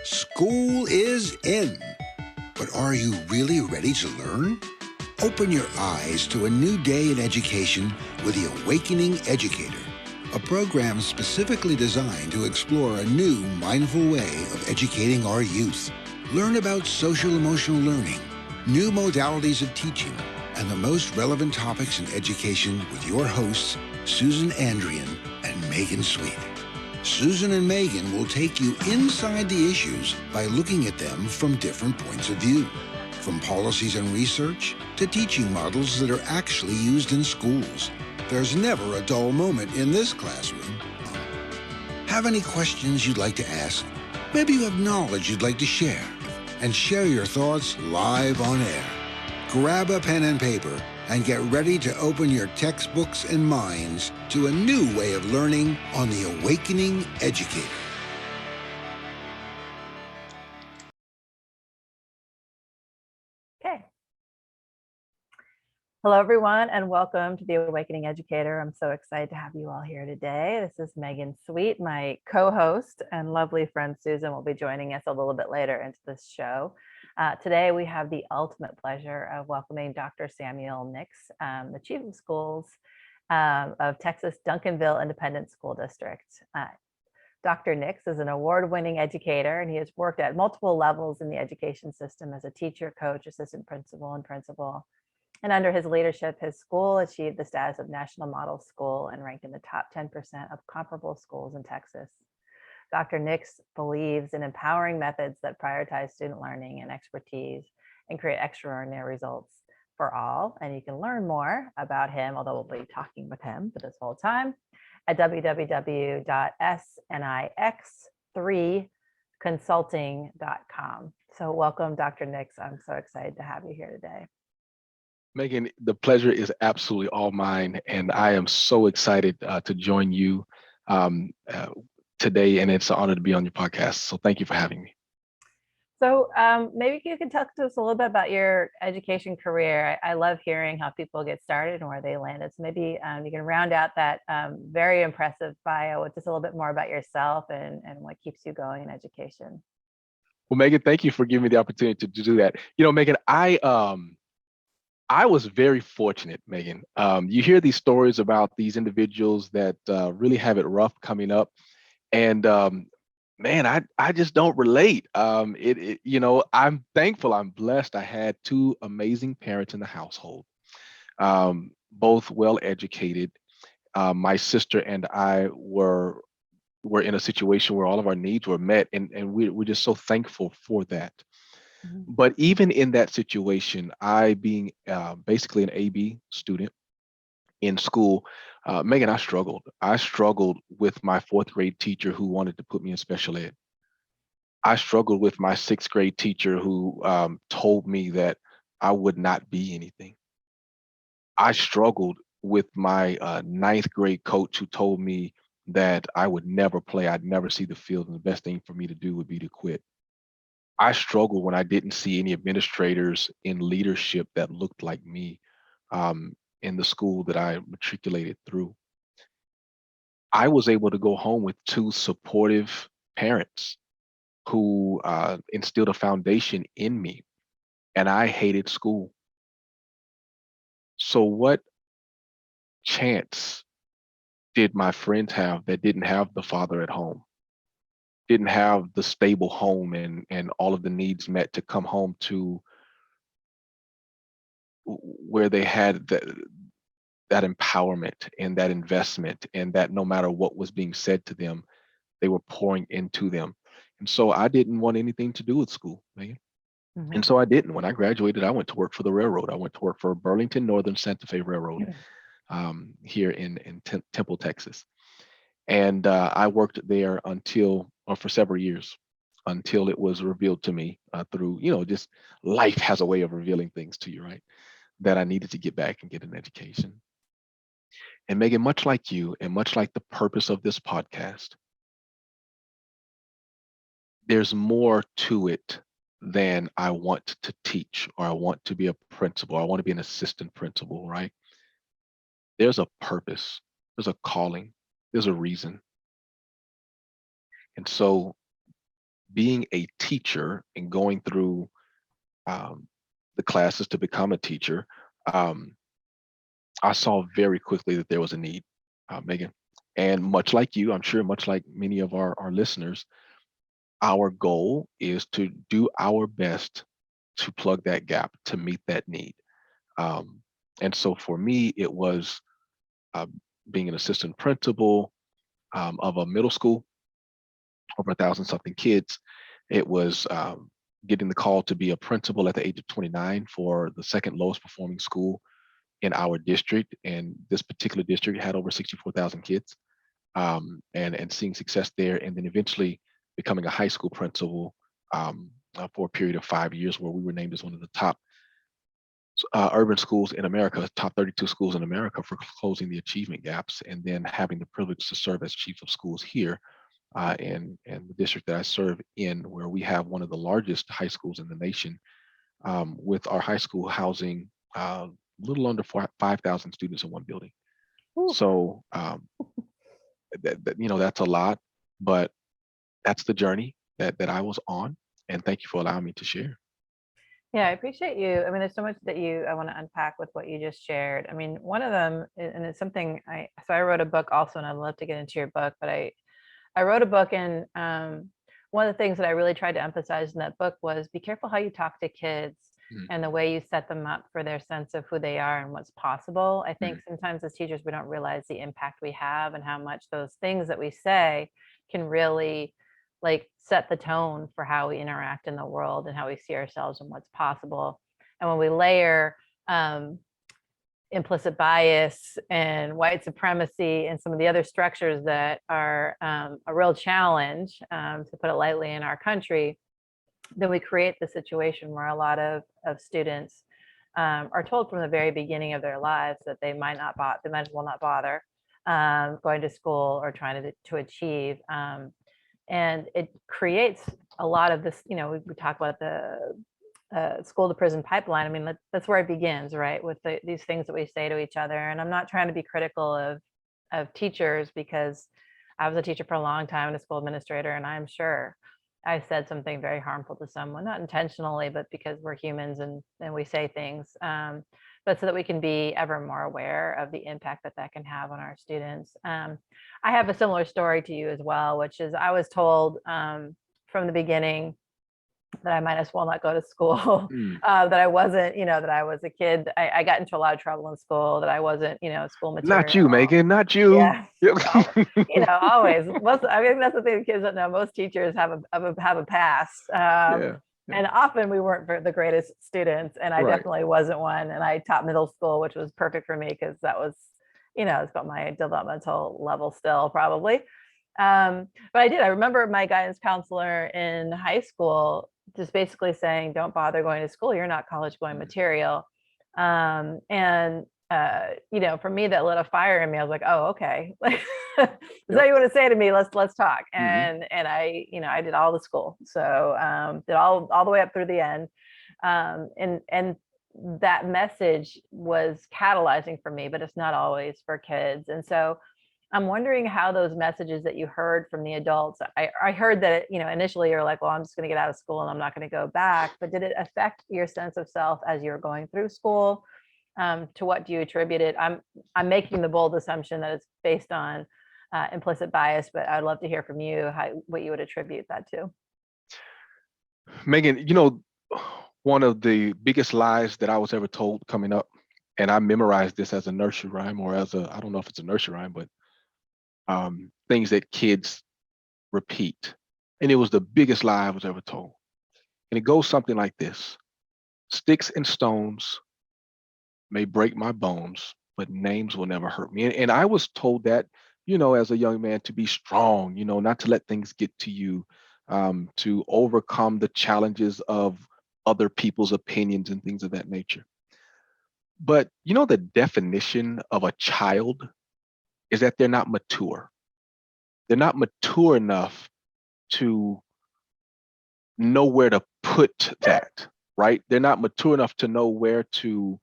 School is in, but are you really ready to learn? Open your eyes to a new day in education with the Awakening Educator, a program specifically designed to explore a new, mindful way of educating our youth. Learn about social-emotional learning, new modalities of teaching, and the most relevant topics in education with your hosts, Susan Andrian and Megan Sweet. Susan and Megan will take you inside the issues by looking at them from different points of view, from policies and research to teaching models that are actually used in schools. There's never a dull moment in this classroom. Have any questions you'd like to ask? Maybe you have knowledge you'd like to share, and share your thoughts live on air. Grab a pen and paper and get ready to open your textbooks and minds to a new way of learning on the Awakening Educator. Okay. Hello, everyone, and welcome to the Awakening Educator. I'm so excited to have you all here today. This is Megan Sweet, my co-host, and lovely friend Susan will be joining us a little bit later into this show. Today, we have the ultimate pleasure of welcoming Dr. Samuel Nix, the Chief of Schools of Texas Duncanville Independent School District. Dr. Nix is an award-winning educator, and he has worked at multiple levels in the education system as a teacher, coach, assistant principal, and principal. And under his leadership, his school achieved the status of National Model School and ranked in the top 10% of comparable schools in Texas. Dr. Nix believes in empowering methods that prioritize student learning and expertise and create extraordinary results for all. And you can learn more about him, although we'll be talking with him for this whole time, at www.snix3consulting.com. So welcome, Dr. Nix. I'm so excited to have you here today. Megan, the pleasure is absolutely all mine, and I am so excited to join you today, and it's an honor to be on your podcast. So thank you for having me. So maybe you can talk to us a little bit about your education career. I love hearing how people get started and where they landed. So maybe you can round out that very impressive bio with just a little bit more about yourself and what keeps you going in education. Well, Megan, thank you for giving me the opportunity to do that. You know, Megan, I was very fortunate, Megan. You hear these stories about these individuals that really have it rough coming up, and man, I just don't relate. You know, I'm thankful, I'm blessed. I had two amazing parents in the household, both well educated. My sister and I were in a situation where all of our needs were met, and we're just so thankful for that. Mm-hmm. But even in that situation, I being basically an AB student in school, Megan, I struggled. I struggled with my fourth grade teacher who wanted to put me in special ed. I struggled with my sixth grade teacher who told me that I would not be anything. I struggled with my ninth grade coach who told me that I would never play, I'd never see the field, and the best thing for me to do would be to quit. I struggled when I didn't see any administrators in leadership that looked like me in the school that I matriculated through. I was able to go home with two supportive parents who instilled a foundation in me, and I hated school. So, what chance did my friends have that didn't have the father at home, didn't have the stable home and all of the needs met to come home to where they had that empowerment and that investment, and that no matter what was being said to them, they were pouring into them. And so I didn't want anything to do with school, Megan. Mm-hmm. And so I didn't. When I graduated, I went to work for the railroad. I went to work for Burlington Northern Santa Fe Railroad here in Temple, Texas. And I worked there for several years, until it was revealed to me through, just life has a way of revealing things to you, right? That I needed to get back and get an education. And Megan, much like you, and much like the purpose of this podcast, there's more to it than I want to teach, or I want to be a principal, or I want to be an assistant principal, right? There's a purpose, there's a calling, there's a reason. And so being a teacher and going through the classes to become a teacher, um, I saw very quickly that there was a need, Megan. And much like you, I'm sure, much like many of our listeners, our goal is to do our best to plug that gap, to meet that need. Um, and so for me, it was uh, being an assistant principal of a middle school, over 1,000 something kids. It was getting the call to be a principal at the age of 29 for the second lowest performing school in our district. And this particular district had over 64,000 kids, and seeing success there. And then eventually becoming a high school principal for a period of 5 years, where we were named as one of the top urban schools in America, top 32 schools in America, for closing the achievement gaps, and then having the privilege to serve as chief of schools here in the district that I serve in, where we have one of the largest high schools in the nation, with our high school housing a little under 5,000 students in one building. Ooh. So that's a lot, but that's the journey that I was on. And thank you for allowing me to share. Yeah, I appreciate you. I mean, there's so much that I want to unpack with what you just shared. I mean, one of them, and it's something I wrote a book also, and I'd love to get into your book, but I wrote a book, and one of the things that I really tried to emphasize in that book was be careful how you talk to kids and the way you set them up for their sense of who they are and what's possible. I think sometimes as teachers, we don't realize the impact we have and how much those things that we say can really like set the tone for how we interact in the world and how we see ourselves and what's possible. And when we layer implicit bias and white supremacy and some of the other structures that are a real challenge, to put it lightly, in our country, then we create the situation where a lot of students are told from the very beginning of their lives that they might as well not bother going to school or trying to achieve. And it creates a lot of this, we talk about the school-to-prison pipeline. I mean, that's where it begins, right? With these things that we say to each other. And I'm not trying to be critical of teachers, because I was a teacher for a long time and a school administrator, and I'm sure I said something very harmful to someone, not intentionally, but because we're humans and we say things. But so that we can be ever more aware of the impact that can have on our students. I have a similar story to you as well, which is I was told from the beginning that I might as well not go to school, that I wasn't, that I was a kid. I got into a lot of trouble in school, that I wasn't, school material. Not you, Megan, not you. Yeah. Well, always. I mean, that's the thing kids don't know. Most teachers have a past. And often we weren't the greatest students, and I definitely wasn't one. And I taught middle school, which was perfect for me because that was, it's about my developmental level still, probably. But I remember my guidance counselor in high school just basically saying, don't bother going to school. You're not college going material. And for me, that lit a fire in me. I was like, oh, okay. Is that what you want to say to me? Let's talk. And I did all the school. So did all the way up through the end. And that message was catalyzing for me, but it's not always for kids. And so I'm wondering how those messages that you heard from the adults, I heard that, initially you're like, well, I'm just going to get out of school and I'm not going to go back. But did it affect your sense of self as you were going through school? To what do you attribute it? I'm making the bold assumption that it's based on implicit bias, but I'd love to hear from you what you would attribute that to. Megan, one of the biggest lies that I was ever told coming up, and I memorized this as a nursery rhyme, or I don't know if it's a nursery rhyme, but things that kids repeat. And it was the biggest lie I was ever told. And it goes something like this: sticks and stones may break my bones, but names will never hurt me. And I was told that, as a young man, to be strong, not to let things get to you, to overcome the challenges of other people's opinions and things of that nature. But the definition of a child is that they're not mature. They're not mature enough to know where to put that, right? They're not mature enough to know where to,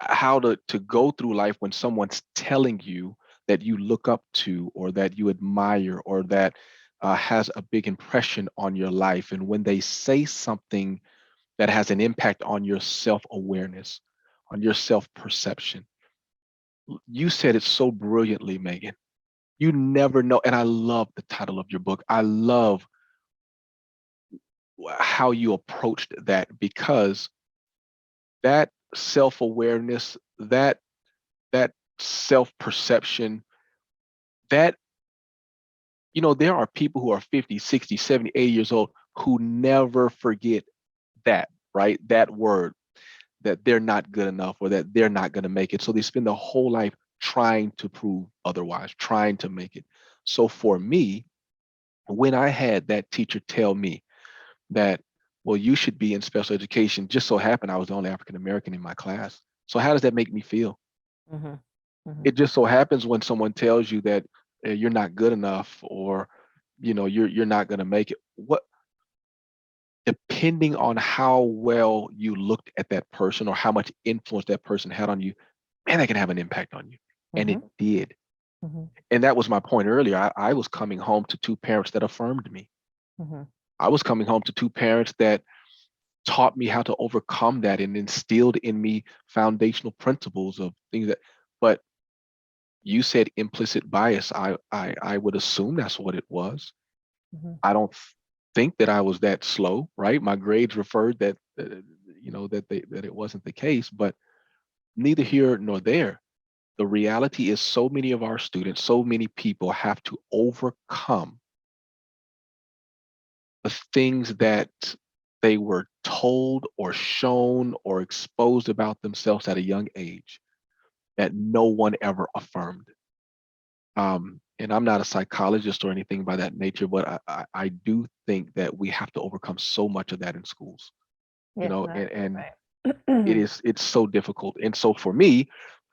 how to go through life when someone's telling you that you look up to or that you admire or that has a big impression on your life. And when they say something that has an impact on your self-awareness, on your self-perception, you said it so brilliantly, Megan. You never know. And I love the title of your book. I love how you approached that, because that self-awareness, that self-perception, that, there are people who are 50, 60, 70, 80 years old who never forget that, right? That word, that they're not good enough or that they're not going to make it. So they spend their whole life trying to prove otherwise, trying to make it. So for me, when I had that teacher tell me that, well, you should be in special education, just so happened I was the only African American in my class. So how does that make me feel? Mm-hmm. Mm-hmm. It just so happens when someone tells you that you're not good enough, or you're not going to make it. What, depending on how well you looked at that person or how much influence that person had on you, man, that can have an impact on you. And it Mm-hmm. did. Mm-hmm. And that was my point earlier. I was coming home to two parents that affirmed me. Mm-hmm. I was coming home to two parents that taught me how to overcome that and instilled in me foundational principles of things that, but you said implicit bias. I would assume that's what it was. Mm-hmm. I don't think that I was that slow, right? My grades referred that, that it wasn't the case, but neither here nor there. The reality is so many of our students, so many people have to overcome the things that they were told or shown or exposed about themselves at a young age that no one ever affirmed. And I'm not a psychologist or anything by that nature, but I do think that we have to overcome so much of that in schools, Yeah, no, and right. it's so difficult. And so for me,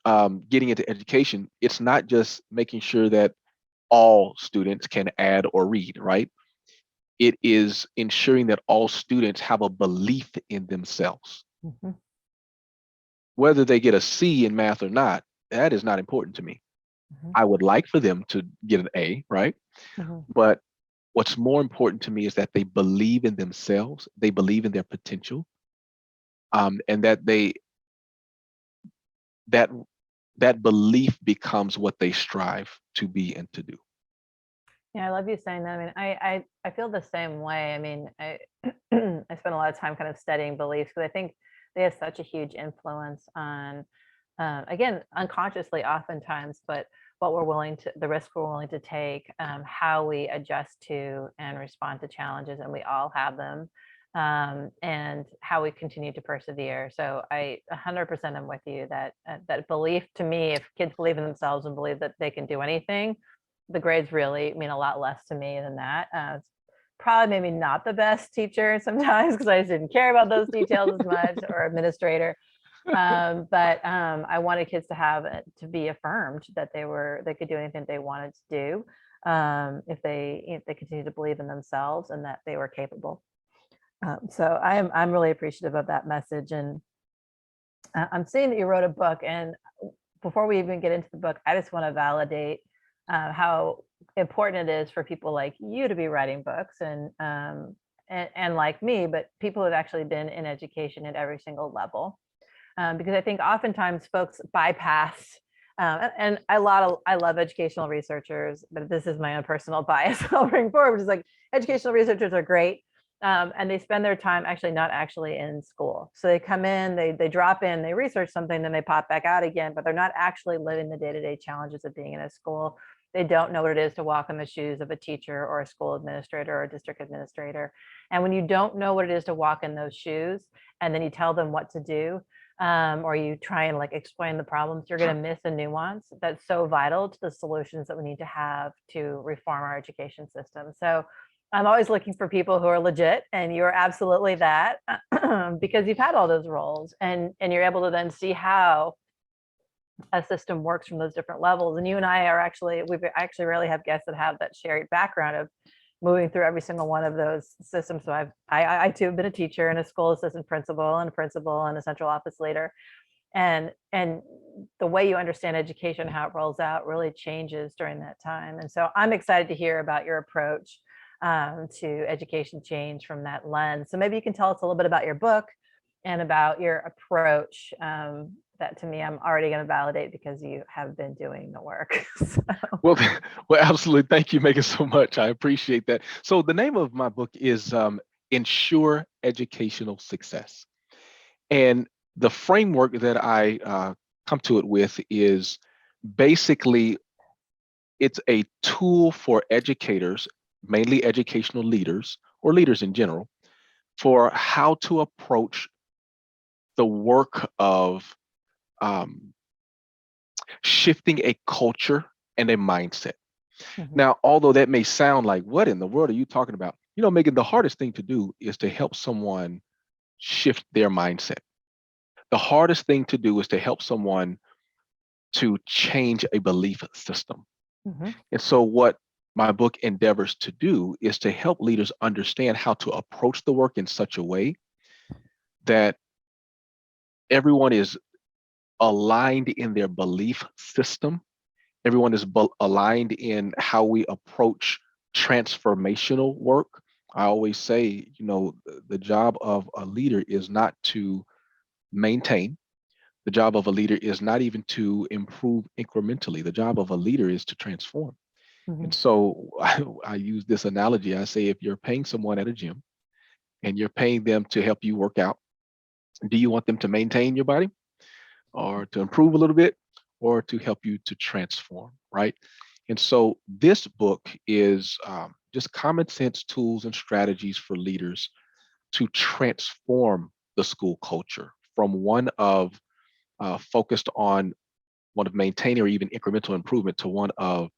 getting into education, it's not just making sure that all students can add or read, right? It is ensuring that all students have a belief in themselves. Mm-hmm. Whether they get a C in math or not, that is not important to me. Mm-hmm. I would like for them to get an A, right? Mm-hmm. But what's more important to me is that they believe in themselves, they believe in their potential, and that that belief becomes what they strive to be and to do. Yeah, I love you saying that. I mean, I feel the same way. I mean, I I spend a lot of time kind of studying beliefs because I think they have such a huge influence on, again, unconsciously oftentimes, but what we're willing to, the risk we're willing to take, how we adjust to and respond to challenges, and we all have them, and how we continue to persevere. So I 100% am with you that that belief, to me, if kids believe in themselves and believe that they can do anything, the grades really mean a lot less to me than that. It's probably maybe not the best teacher sometimes because I just didn't care about those details as much, or administrator. I wanted kids to have to be affirmed that they could do anything they wanted to do, if they continue to believe in themselves and that they were capable. So I'm really appreciative of that message, and I'm seeing that you wrote a book. And before we even get into the book, I just want to validate how important it is for people like you to be writing books, and like me, but people who've actually been in education at every single level. Because I think oftentimes folks bypass, and I love educational researchers, but this is my own personal bias I'll bring forward, which is like educational researchers are great. And they spend their time actually not actually in school. So they come in, they drop in, they research something, then they pop back out again, but they're not actually living the day-to-day challenges of being in a school. They don't know what it is to walk in the shoes of a teacher or a school administrator or a district administrator. And when you don't know what it is to walk in those shoes, and then you tell them what to do, or you try and like explain the problems, you're going to miss a nuance that's so vital to the solutions that we need to have to reform our education system. So I'm always looking for people who are legit, and you're absolutely that, because you've had all those roles, and you're able to then see how a system works from those different levels. And you and I are actually, we actually rarely have guests that have that shared background of moving through every single one of those systems. So I too have been a teacher and a school assistant principal and a principal and a central office leader. and the way you understand education, how it rolls out, really changes during that time. And so I'm excited to hear about your approach to education change from that lens. So maybe you can tell us a little bit about your book and about your approach. That to me, I'm already going to validate because you have been doing the work. So. Well, well, absolutely. Thank you, Megan, so much. I appreciate that. So the name of my book is Ensure Educational Success. And the framework that I come to it with is basically it's a tool for educators, mainly educational leaders or leaders in general, for how to approach the work of um, shifting a culture and a mindset. Mhm. Now, although that may sound like, what in the world are you talking about? You know, Megan, the hardest thing to do is to help someone shift their mindset. The hardest thing to do is to help someone to change a belief system. Mhm. And so, what my book endeavors to do is to help leaders understand how to approach the work in such a way that everyone is aligned in their belief system. Everyone is aligned in how we approach transformational work. I always say, you know, the job of a leader is not to maintain. The job of a leader is not even to improve incrementally. The job of a leader is to transform. And Mhm. so I use this analogy. I say, if you're paying someone at a gym and you're paying them to help you work out, do you want them to maintain your body or to improve a little bit or to help you to transform, right? And so this book is just common sense tools and strategies for leaders to transform the school culture from one of focused on one of maintaining or even incremental improvement to one of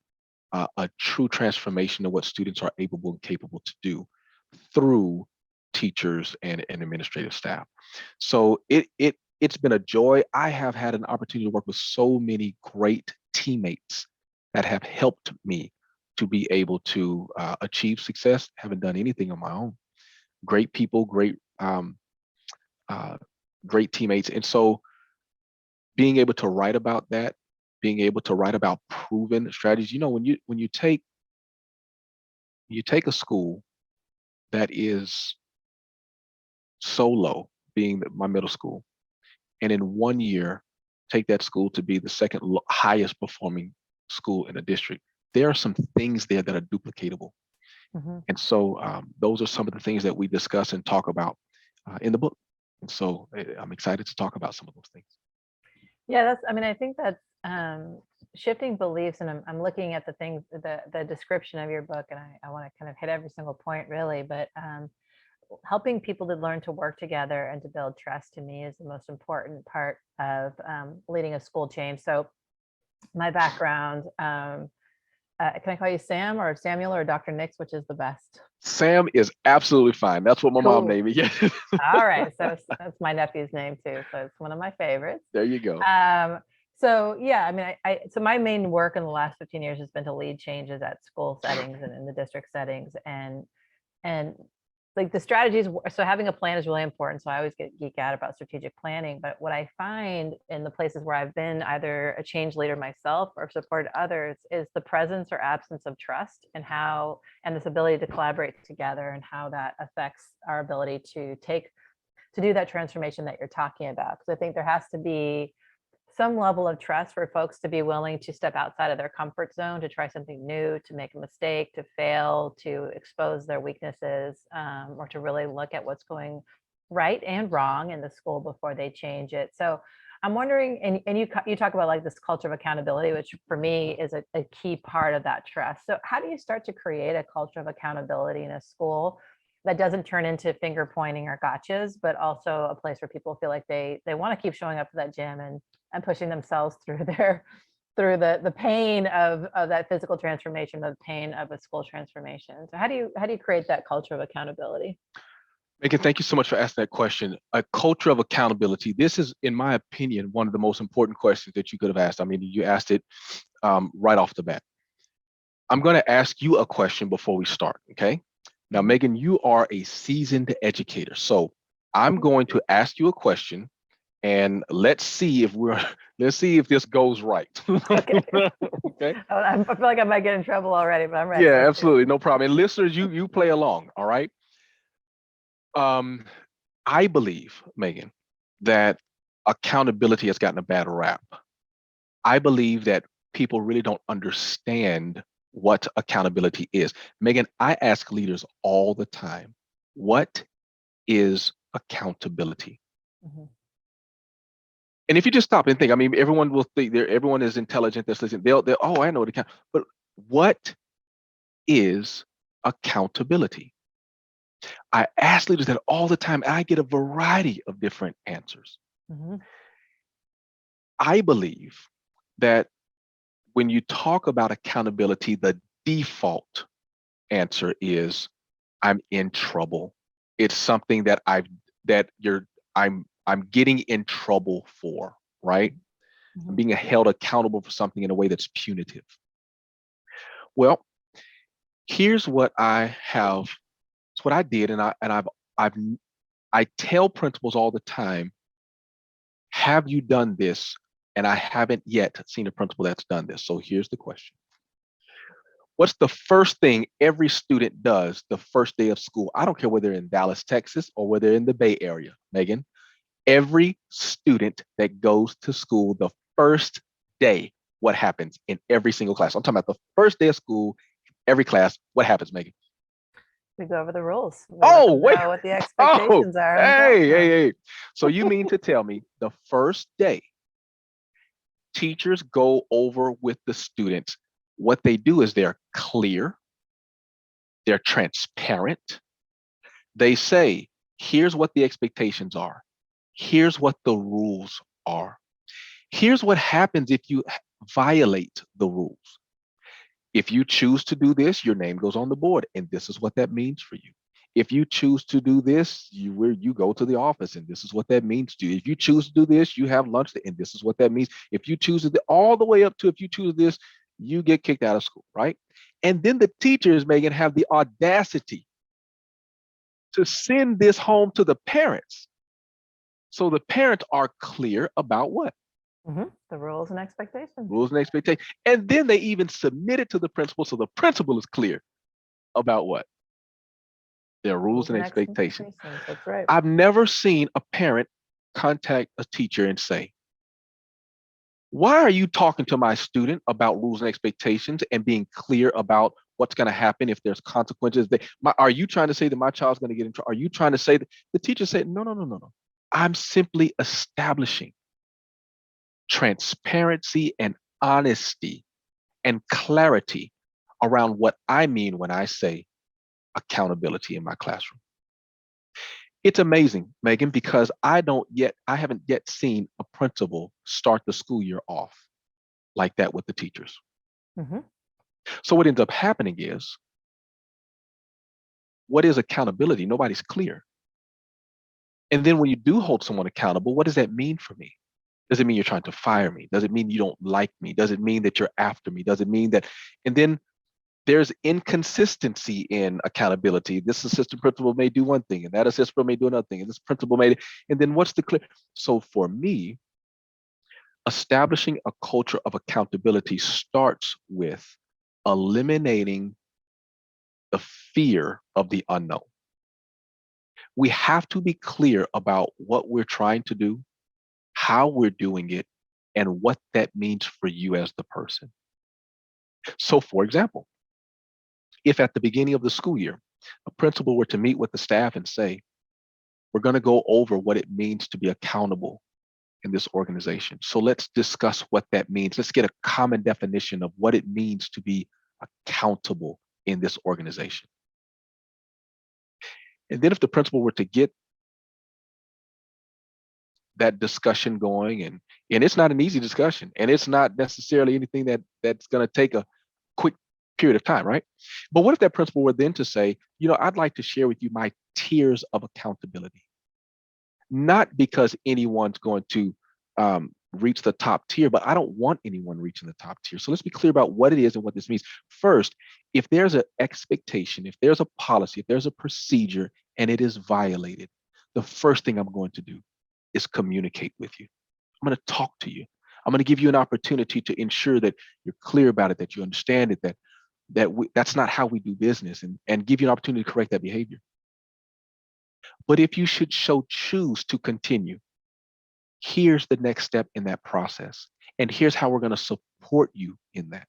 a true transformation of what students are able and capable to do through teachers and administrative staff. So it's been a joy. I have had an opportunity to work with so many great teammates that have helped me to be able to achieve success. Haven't done anything on my own. Great people, uh, great teammates, and so being able to write about that, being able to write about proven strategies. You know, when you take a school that is so low, being my middle school, and in 1 year take that school to be the second highest performing school in a district, there are some things there that are duplicatable. Mhm. And so those are some of the things that we discuss and talk about in the book. And so I'm excited to talk about some of those things. Yeah, that's, I mean, I think that's shifting beliefs. And I'm looking at the things, the description of your book, and I want to kind of hit every single point really, but helping people to learn to work together and to build trust to me is the most important part of leading a school change. So my background, can I call you Sam or Samuel or Dr. Nix, which is the best? Sam is absolutely fine. That's what my mom Cool. named me. Yeah. All right. So that's my nephew's name too. So it's one of my favorites. There you go. So yeah, I mean, so my main work in the last 15 years has been to lead changes at school settings and in the district settings, and like the strategies. So having a plan is really important. So I always get geek out about strategic planning. But what I find in the places where I've been either a change leader myself or supported others is the presence or absence of trust, and this ability to collaborate together, and how that affects our ability to do that transformation that you're talking about. Because I think there has to be some level of trust for folks to be willing to step outside of their comfort zone, to try something new, to make a mistake, to fail, to expose their weaknesses, or to really look at what's going right and wrong in the school before they change it. So I'm wondering, and you talk about like this culture of accountability, which for me is a key part of that trust. So how do you start to create a culture of accountability in a school that doesn't turn into finger pointing or gotchas, but also a place where people feel like they want to keep showing up to that gym and pushing themselves through the pain of that physical transformation, the pain of a school transformation. So how do you create that culture of accountability? Megan, thank you so much for asking that question. A culture of accountability. This is, in my opinion, one of the most important questions that you could have asked. I mean, you asked it right off the bat. I'm going to ask you a question before we start. Okay. Now, Mhm. Megan, you are a seasoned educator. So I'm going to ask you a question, and let's see if this goes right. Okay. Okay. I feel like I might get in trouble already, but I'm ready. Yeah, Let's do it. absolutely, no problem. And listeners, you play along. All right. I believe, Megan, that accountability has gotten a bad rap. I believe that people really don't understand what accountability is. Megan, I ask leaders all the time, what is accountability? Mhm. And if you just stop and think, I mean, everyone will think everyone is intelligent that's listening. They'll oh, I know what account, but what is accountability? I ask leaders that all the time, and I get a variety of different answers. Mhm. I believe that when you talk about accountability, the default answer is I'm in trouble. It's something that I'm getting in trouble for, right? I'm Mhm. being held accountable for something in a way that's punitive. Well, here's what I have. It's what I did, and I've I tell principals all the time, have you done this? And I haven't yet seen a principal that's done this. So here's the question. What's the first thing every student does the first day of school? I don't care whether they're in Dallas, Texas, or whether they're in the Bay Area, Megan. Every student that goes to school the first day, what happens in every single class? I'm talking about the first day of school, every class. What happens, Megan? We go over the rules. We let Oh, them wait. know what the Oh, expectations are and tell hey, hey, them. hey. So you mean to tell me the first day teachers go over with the students, what they do is they're clear, they're transparent. They say, here's what the expectations are. Here's what the rules are. Here's what happens if you violate the rules. If you choose to do this, your name goes on the board, and this is what that means for you. If you choose to do this, you go to the office, and this is what that means to you. If you choose to do this, you have lunch, and this is what that means. If you choose to all the way up to if you choose this, you get kicked out of school, right? And then the teachers, Megan, have the audacity to send this home to the parents. So the parents are clear about what? The rules and expectations. Rules and expectations. And then they even submit it to the principal so the principal is clear about what? Their rules Rules and and expectations. expectations. That's right. I've never seen a parent contact a teacher and say, why are you talking to my student about rules and expectations and being clear about what's going to happen if there's consequences? Are you trying to say that my child's going to get in trouble? Are you trying to say that the teacher said, no, no, no, no, no. I'm simply establishing transparency and honesty and clarity around what I mean when I say accountability in my classroom. It's amazing, Megan, because I haven't yet seen a principal start the school year off like that with the teachers. Mm-hmm. So what ends up happening is, what is accountability? Nobody's clear. And then when you do hold someone accountable, what does that mean for me? Does it mean you're trying to fire me? Does it mean you don't like me? Does it mean that you're after me? Does it mean that, and then there's inconsistency in accountability. This assistant principal may do one thing, and that assistant principal may do another thing, and this principal may, and then what's the clear? So for me, establishing a culture of accountability starts with eliminating the fear of the unknown. We have to be clear about what we're trying to do, how we're doing it, and what that means for you as the person. So, for example, if at the beginning of the school year, a principal were to meet with the staff and say, we're going to go over what it means to be accountable in this organization. So let's discuss what that means. Let's get a common definition of what it means to be accountable in this organization. And then if the principal were to get that discussion going, and it's not an easy discussion, and it's not necessarily anything that's going to take a quick period of time, right? But what if that principal were then to say, I'd like to share with you my tiers of accountability, not because anyone's going to reach the top tier, but I don't want anyone reaching the top tier. So let's be clear about what it is and what this means. First, if there's an expectation, if there's a policy, if there's a procedure and it is violated, the first thing I'm going to do is communicate with you. I'm going to talk to you. I'm going to give you an opportunity to ensure that you're clear about it, that you understand it, that's not how we do business, and give you an opportunity to correct that behavior. But if you should choose to continue, here's the next step in that process. And here's how we're going to support you in that.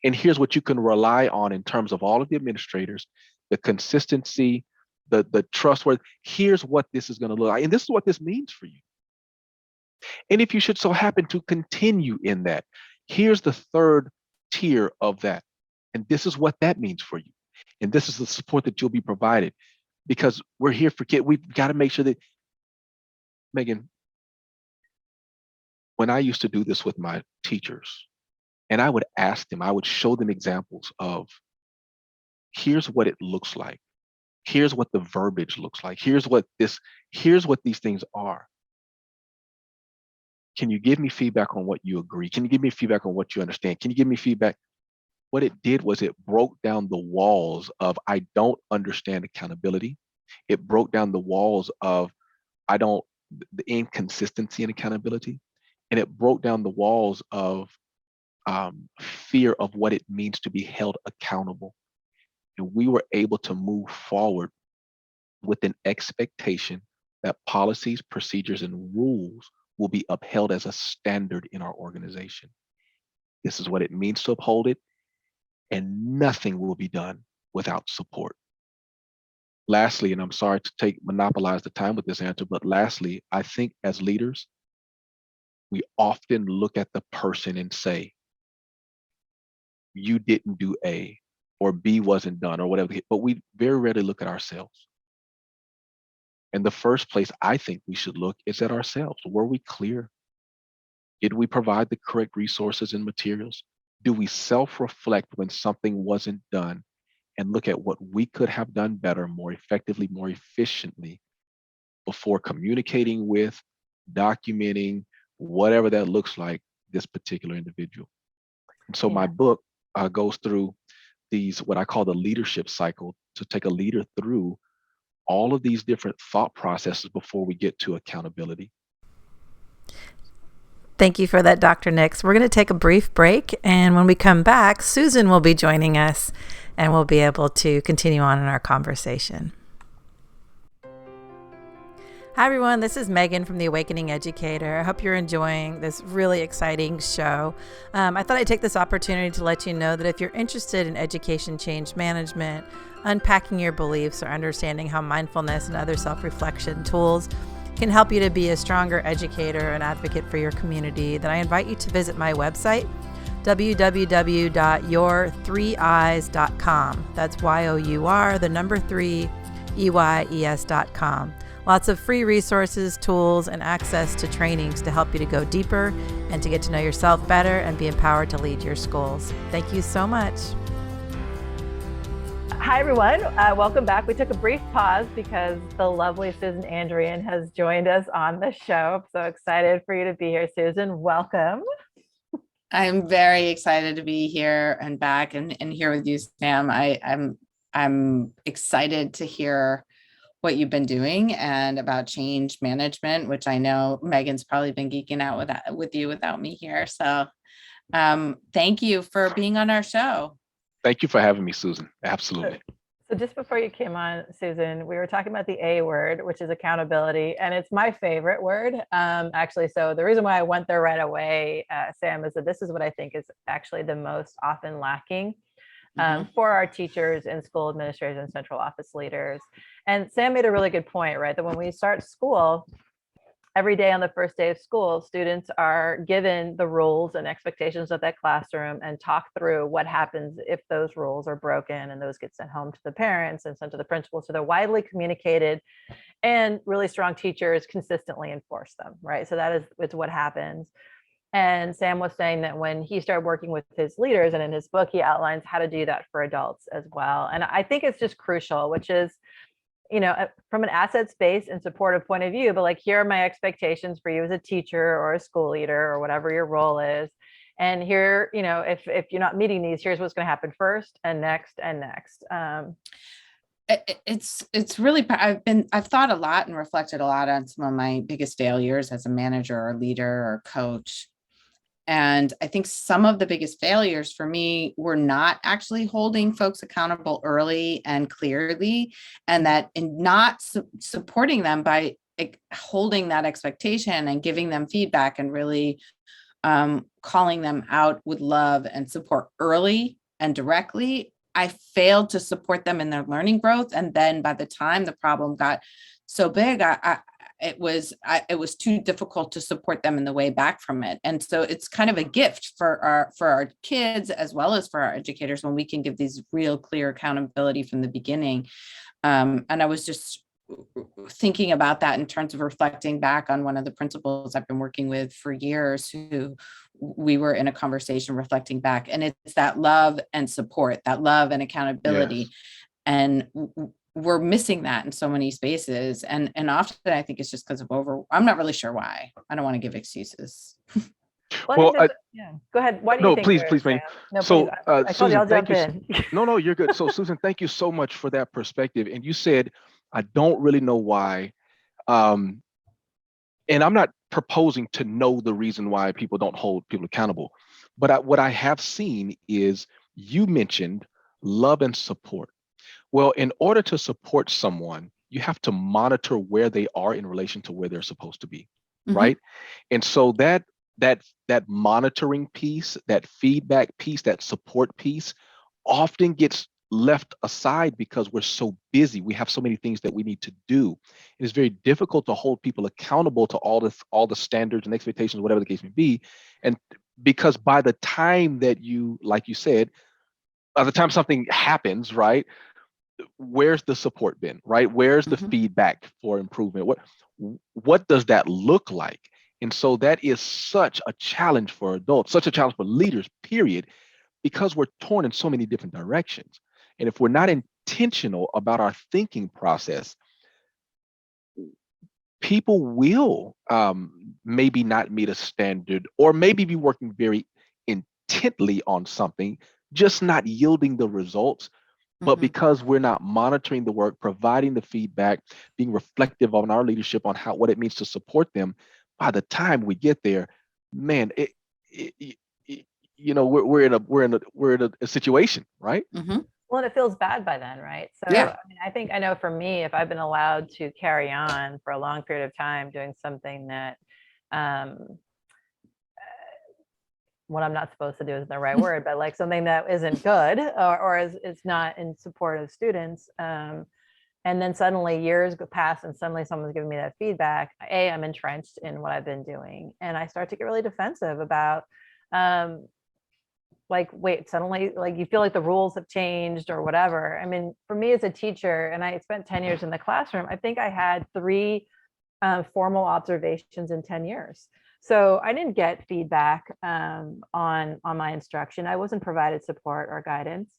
And here's what you can rely on in terms of all of the administrators, the consistency, the trustworthy. Here's what this is going to look like. And this is what this means for you. And if you should so happen to continue in that, here's the third tier of that. And this is what that means for you. And this is the support that you'll be provided, because we're here for kids. We've got to make sure that, Megan, when I used to do this with my teachers, and I would ask them, I would show them examples of, here's what it looks like. Here's what the verbiage looks like. Here's what these things are. Can you give me feedback on what you agree? Can you give me feedback on what you understand? Can you give me feedback? What it did was it broke down the walls of, I don't understand accountability. It broke down the walls of, the inconsistency in accountability. And it broke down the walls of fear of what it means to be held accountable. And we were able to move forward with an expectation that policies, procedures, and rules will be upheld as a standard in our organization. This is what it means to uphold it, and nothing will be done without support. Lastly, and I'm sorry to monopolize the time with this answer, but lastly, I think as leaders, we often look at the person and say, you didn't do A, or B wasn't done, or whatever, but we very rarely look at ourselves. And the first place I think we should look is at ourselves. Were we clear? Did we provide the correct resources and materials? Do we self-reflect when something wasn't done and look at what we could have done better, more effectively, more efficiently before communicating with, documenting, whatever that looks like, this particular individual? And so my book goes through what I call the leadership cycle, to take a leader through all of these different thought processes before we get to accountability. Thank you for that, Dr. Nix. We're going to take a brief break, and when we come back, Susan will be joining us, and we'll be able to continue on in our conversation. Hi, everyone. This is Megan from the Awakening Educator. I hope you're enjoying this really exciting show. I thought I'd take this opportunity to let you know that if you're interested in education change management, unpacking your beliefs, or understanding how mindfulness and other self-reflection tools can help you to be a stronger educator and advocate for your community, then I invite you to visit my website, www.your3eyes.com. That's YOUR, the number 3, EYES.com. Lots of free resources, tools, and access to trainings to help you to go deeper and to get to know yourself better and be empowered to lead your schools. Thank you so much. Hi, everyone. Welcome back. We took a brief pause because the lovely Susan Andrian has joined us on the show. I'm so excited for you to be here, Susan. Welcome. I'm very excited to be here and back and here with you, Sam. I'm excited to hear what you've been doing and about change management, which I know Megan's probably been geeking out with you without me here. So thank you for being on our show. Thank you for having me, Susan. Absolutely. So just before you came on, Susan, we were talking about the A word, which is accountability, and it's my favorite word, actually. So the reason why I went there right away, Sam, is that this is what I think is actually the most often lacking for our teachers and school administrators and central office leaders. And Sam made a really good point, right? That when we start school, every day on the first day of school, students are given the rules and expectations of that classroom and talk through what happens if those rules are broken, and those get sent home to the parents and sent to the principal. So they're widely communicated, and really strong teachers consistently enforce them, right? So it's what happens. And Sam was saying that when he started working with his leaders, and in his book, he outlines how to do that for adults as well. And I think it's just crucial, which is, from an assets-based and supportive point of view, but like, here are my expectations for you as a teacher or a school leader or whatever your role is. And here, if you're not meeting these, here's what's going to happen first and next and next. It's really, I've thought a lot and reflected a lot on some of my biggest failures as a manager or leader or coach. And I think some of the biggest failures for me were not actually holding folks accountable early and clearly, and that in not supporting them by holding that expectation and giving them feedback and really calling them out with love and support early and directly. I failed to support them in their learning growth. And then by the time the problem got so big, it was too difficult to support them in the way back from it. And so it's kind of a gift for our kids as well as for our educators when we can give these real clear accountability from the beginning. And I was just thinking about that in terms of reflecting back on one of the principals I've been working with for years, who we were in a conversation reflecting back, and it's that love and support, that love and accountability. Yes. And we're missing that in so many spaces. And often I think it's just because of I'm not really sure why. I don't want to give excuses. Well, go ahead. Why do you think? Please, Megan. No, so, please. I told you I'll jump in. No, you're good. So, Susan, thank you so much for that perspective. And you said, I don't really know why. And I'm not proposing to know the reason why people don't hold people accountable. But what I have seen is you mentioned love and support. Well, in order to support someone, you have to monitor where they are in relation to where they're supposed to be, right? And so that monitoring piece, that feedback piece, that support piece often gets left aside because we're so busy. We have so many things that we need to do. It is very difficult to hold people accountable to all the standards and expectations, whatever the case may be. And because by the time that you, like you said, by the time something happens, right, where's the support been, right? Where's the feedback for improvement? What does that look like? And so that is such a challenge for adults, such a challenge for leaders, period, because we're torn in so many different directions. And if we're not intentional about our thinking process, people will maybe not meet a standard, or maybe be working very intently on something, just not yielding the results. But because we're not monitoring the work, providing the feedback, being reflective on our leadership on what it means to support them, by the time we get there, man, we're in a situation, right? Well, and it feels bad by then, right? So yeah. I know for me, if I've been allowed to carry on for a long period of time doing something that what I'm not supposed to do isn't the right word, but like something that isn't good or is not in support of students. And then suddenly years go past and suddenly someone's giving me that feedback. I'm entrenched in what I've been doing. And I start to get really defensive about wait, suddenly like you feel like the rules have changed or whatever. I mean, for me as a teacher, and I spent 10 years in the classroom, I think I had 3 formal observations in 10 years. So I didn't get feedback on my instruction. I wasn't provided support or guidance.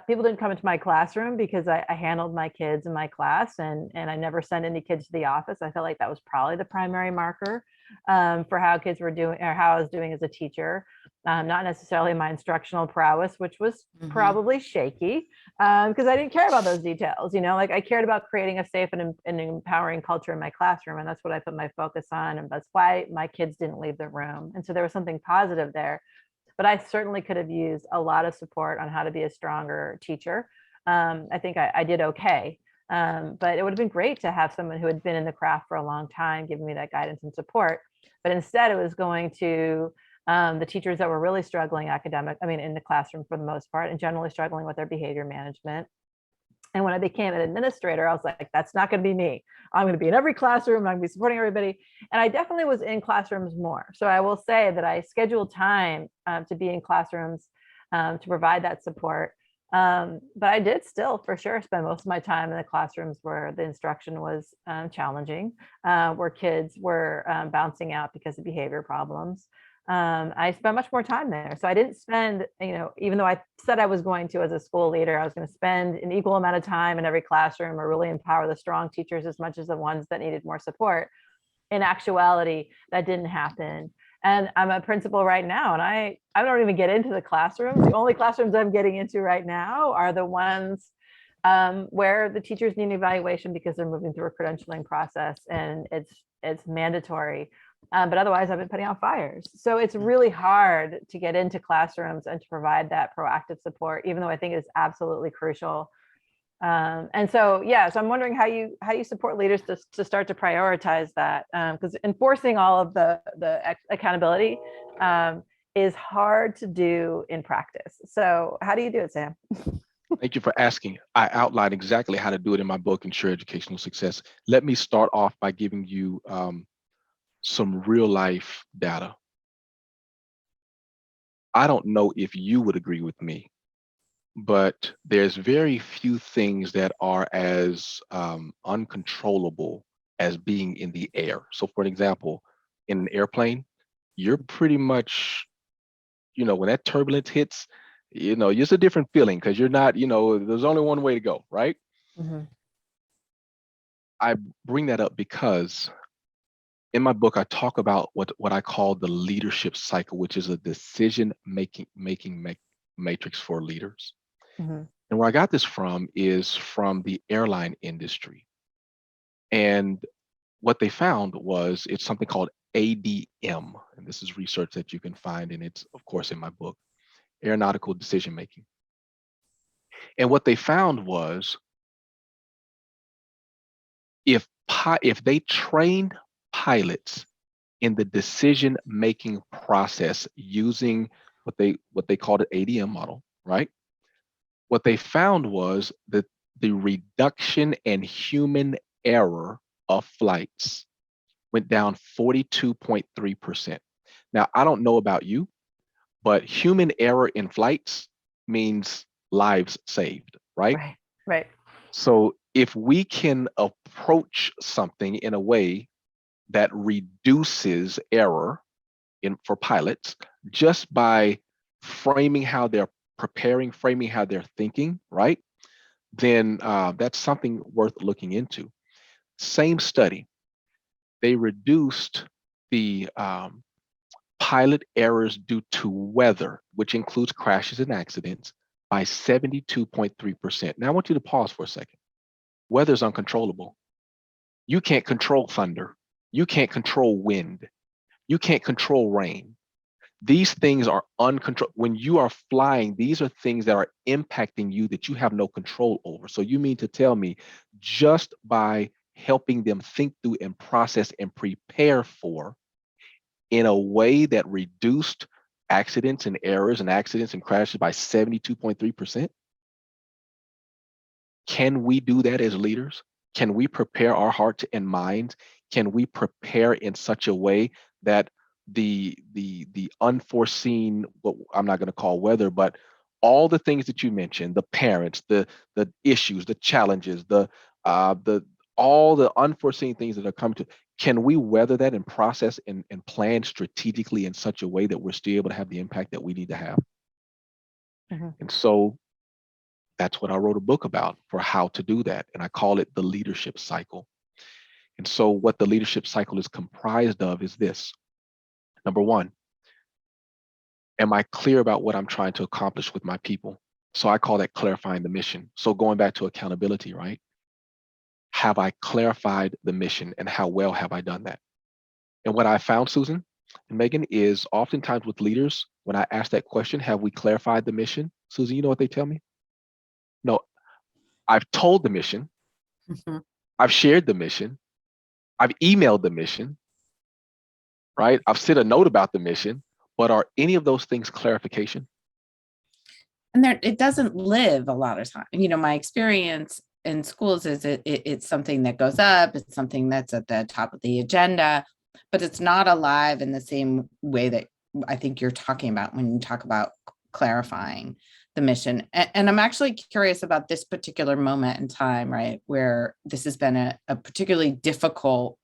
People didn't come into my classroom because I handled my kids in my class, and I never sent any kids to the office. I felt like that was probably the primary marker for how kids were doing or how I was doing as a teacher. Not necessarily my instructional prowess, which was probably shaky because I didn't care about those details. Like I cared about creating a safe and empowering culture in my classroom. And that's what I put my focus on. And that's why my kids didn't leave the room. And so there was something positive there. But I certainly could have used a lot of support on how to be a stronger teacher. I think I did okay. But it would have been great to have someone who had been in the craft for a long time giving me that guidance and support. But instead, it was going to the teachers that were really struggling in the classroom for the most part, and generally struggling with their behavior management. And when I became an administrator, I was like, that's not going to be me. I'm going to be in every classroom. I'm going to be supporting everybody. And I definitely was in classrooms more. So I will say that I scheduled time to be in classrooms to provide that support. But I did still, for sure, spend most of my time in the classrooms where the instruction was challenging, where kids were bouncing out because of behavior problems. I spent much more time there. So I didn't spend, even though I said I was going to as a school leader, I was going to spend an equal amount of time in every classroom or really empower the strong teachers as much as the ones that needed more support. In actuality, that didn't happen. And I'm a principal right now, and I don't even get into the classrooms. The only classrooms I'm getting into right now are the ones where the teachers need an evaluation because they're moving through a credentialing process and it's mandatory. But otherwise, I've been putting out fires. So it's really hard to get into classrooms and to provide that proactive support, even though I think it's absolutely crucial. And so, yeah, so I'm wondering how you support leaders to start to prioritize that, because enforcing all of the accountability is hard to do in practice. So how do you do it, Sam? Thank you for asking. I outline exactly how to do it in my book, Ensure Educational Success. Let me start off by giving you some real life data. I don't know if you would agree with me, but there's very few things that are as uncontrollable as being in the air. So for an example, in an airplane, you're pretty much, when that turbulence hits, it's a different feeling because you're not, there's only one way to go, right? Mm-hmm. I bring that up because in my book, I talk about what I call the leadership cycle, which is a decision-making matrix for leaders. Mm-hmm. And where I got this from is from the airline industry. And what they found was it's something called ADM. And this is research that you can find, and it's, of course, in my book, Aeronautical Decision Making. And what they found was if they trained pilots in the decision-making process using what they called an ADM model, right? What they found was that the reduction in human error of flights went down 42.3%. Now, I don't know about you, but human error in flights means lives saved, right? Right. Right. So if we can approach something in a way that reduces error for pilots just by framing how they're preparing, framing how they're thinking, right? Then that's something worth looking into. Same study, they reduced the pilot errors due to weather, which includes crashes and accidents, by 72.3%. Now I want you to pause for a second. Weather's uncontrollable. You can't control thunder. You can't control wind. You can't control rain. These things are uncontrolled. When you are flying, these are things that are impacting you that you have no control over. So you mean to tell me just by helping them think through and process and prepare for in a way that reduced accidents and errors and accidents and crashes by 72.3%? Can we do that as leaders? Can we prepare our hearts and minds? Can we prepare in such a way that the unforeseen, what I'm not going to call weather, but all the things that you mentioned, the parents, the issues, the challenges, the all the unforeseen things that are coming to, can we weather that and process and plan strategically in such a way that we're still able to have the impact that we need to have? Mm-hmm. And so that's what I wrote a book about, for how to do that. And I call it the leadership cycle. And so what the leadership cycle is comprised of is this. Number one, am I clear about what I'm trying to accomplish with my people? So I call that clarifying the mission. So going back to accountability, right? Have I clarified the mission, and how well have I done that? And what I found, Susan and Megan, is oftentimes with leaders, when I ask that question, have we clarified the mission? Susan, you know what they tell me? No, I've told the mission, Mhm. I've shared the mission, I've emailed the mission, right? I've sent a note about the mission, but are any of those things clarification? And there, it doesn't live a lot of time. My experience in schools is it's something that goes up, it's something that's at the top of the agenda, but it's not alive in the same way that I think you're talking about when you talk about clarifying the mission. And I'm actually curious about this particular moment in time, right, where this has been a particularly difficult,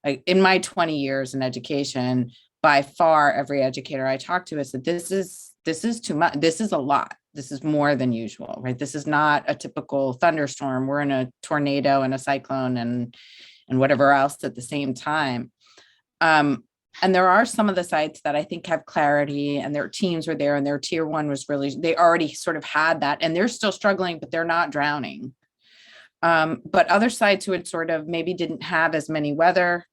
like in my 20 years in education, by far every educator I talk to has said, this is too much. This is a lot. This is more than usual, right? This is not a typical thunderstorm. We're in a tornado and a cyclone and whatever else at the same time. And there are some of the sites that I think have clarity, and their teams were there, and their tier one was really, they already sort of had that, and they're still struggling, but they're not drowning. But other sites who had sort of maybe didn't have as many weather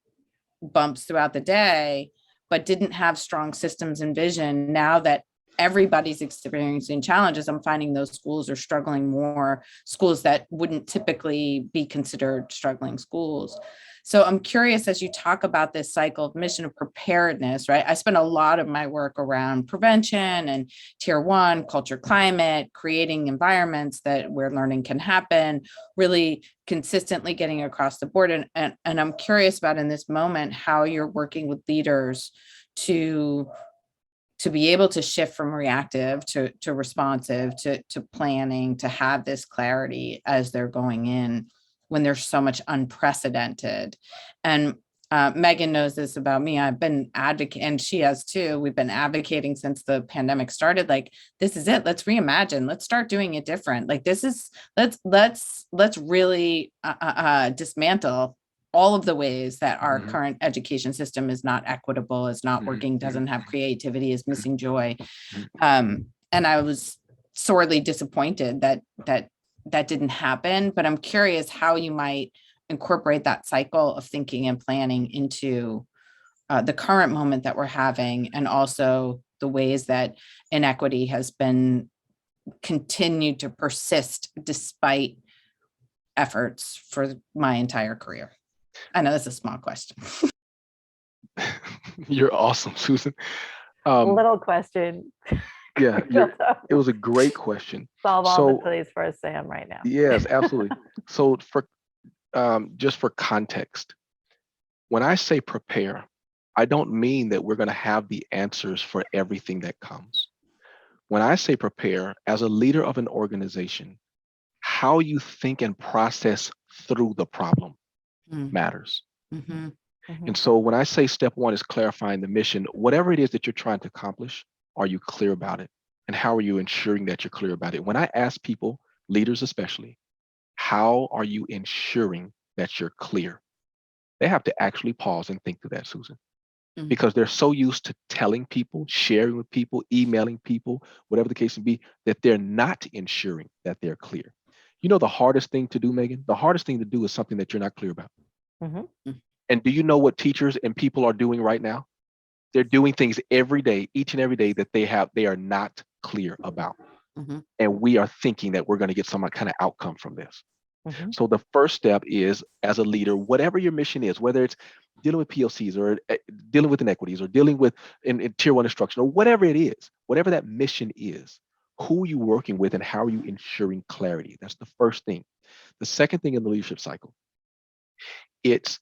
bumps throughout the day, but didn't have strong systems and vision. Now that everybody's experiencing challenges, I'm finding those schools are struggling more, schools that wouldn't typically be considered struggling schools. So I'm curious, as you talk about this cycle of mission of preparedness, right? I spend a lot of my work around prevention and tier 1, culture, climate, creating environments that where learning can happen, really consistently getting across the board. And I'm curious about in this moment, how you're working with leaders to be able to shift from reactive to responsive, to planning, to have this clarity as they're going in when there's so much unprecedented. And Megan knows this about me. I've been advocating, and she has too. We've been advocating since the pandemic started. Like, this is it. Let's reimagine. Let's start doing it different. Like, this is, let's really dismantle all of the ways that our current education system is not equitable, is not working, doesn't have creativity, is missing joy. And I was sorely disappointed that didn't happen, but I'm curious how you might incorporate that cycle of thinking and planning into the current moment that we're having, and also the ways that inequity has been continued to persist despite efforts for my entire career. I know that's a small question. You're awesome, Susan. Little question. Yeah, it was a great question. Solve all the please for Sam right now. Yes, absolutely. So for just for context, when I say prepare, I don't mean that we're going to have the answers for everything that comes. When I say prepare, as a leader of an organization, how you think and process through the problem matters. And so when I say step 1 is clarifying the mission, whatever it is that you're trying to accomplish, are you clear about it? And how are you ensuring that you're clear about it? When I ask people, leaders especially, how are you ensuring that you're clear? They have to actually pause and think through that, Susan, because they're so used to telling people, sharing with people, emailing people, whatever the case may be, that they're not ensuring that they're clear. You know, the hardest thing to do, Megan, the hardest thing to do is something that you're not clear about. And do you know what teachers and people are doing right now? They're doing things every day, each and every day, that they are not clear about. And we are thinking that we're going to get some kind of outcome from this. So the first step is, as a leader, whatever your mission is, whether it's dealing with PLCs or dealing with inequities or dealing with in tier 1 instruction or whatever it is, whatever that mission is, who are you working with and how are you ensuring clarity? That's the first thing. The second thing in the leadership cycle, it's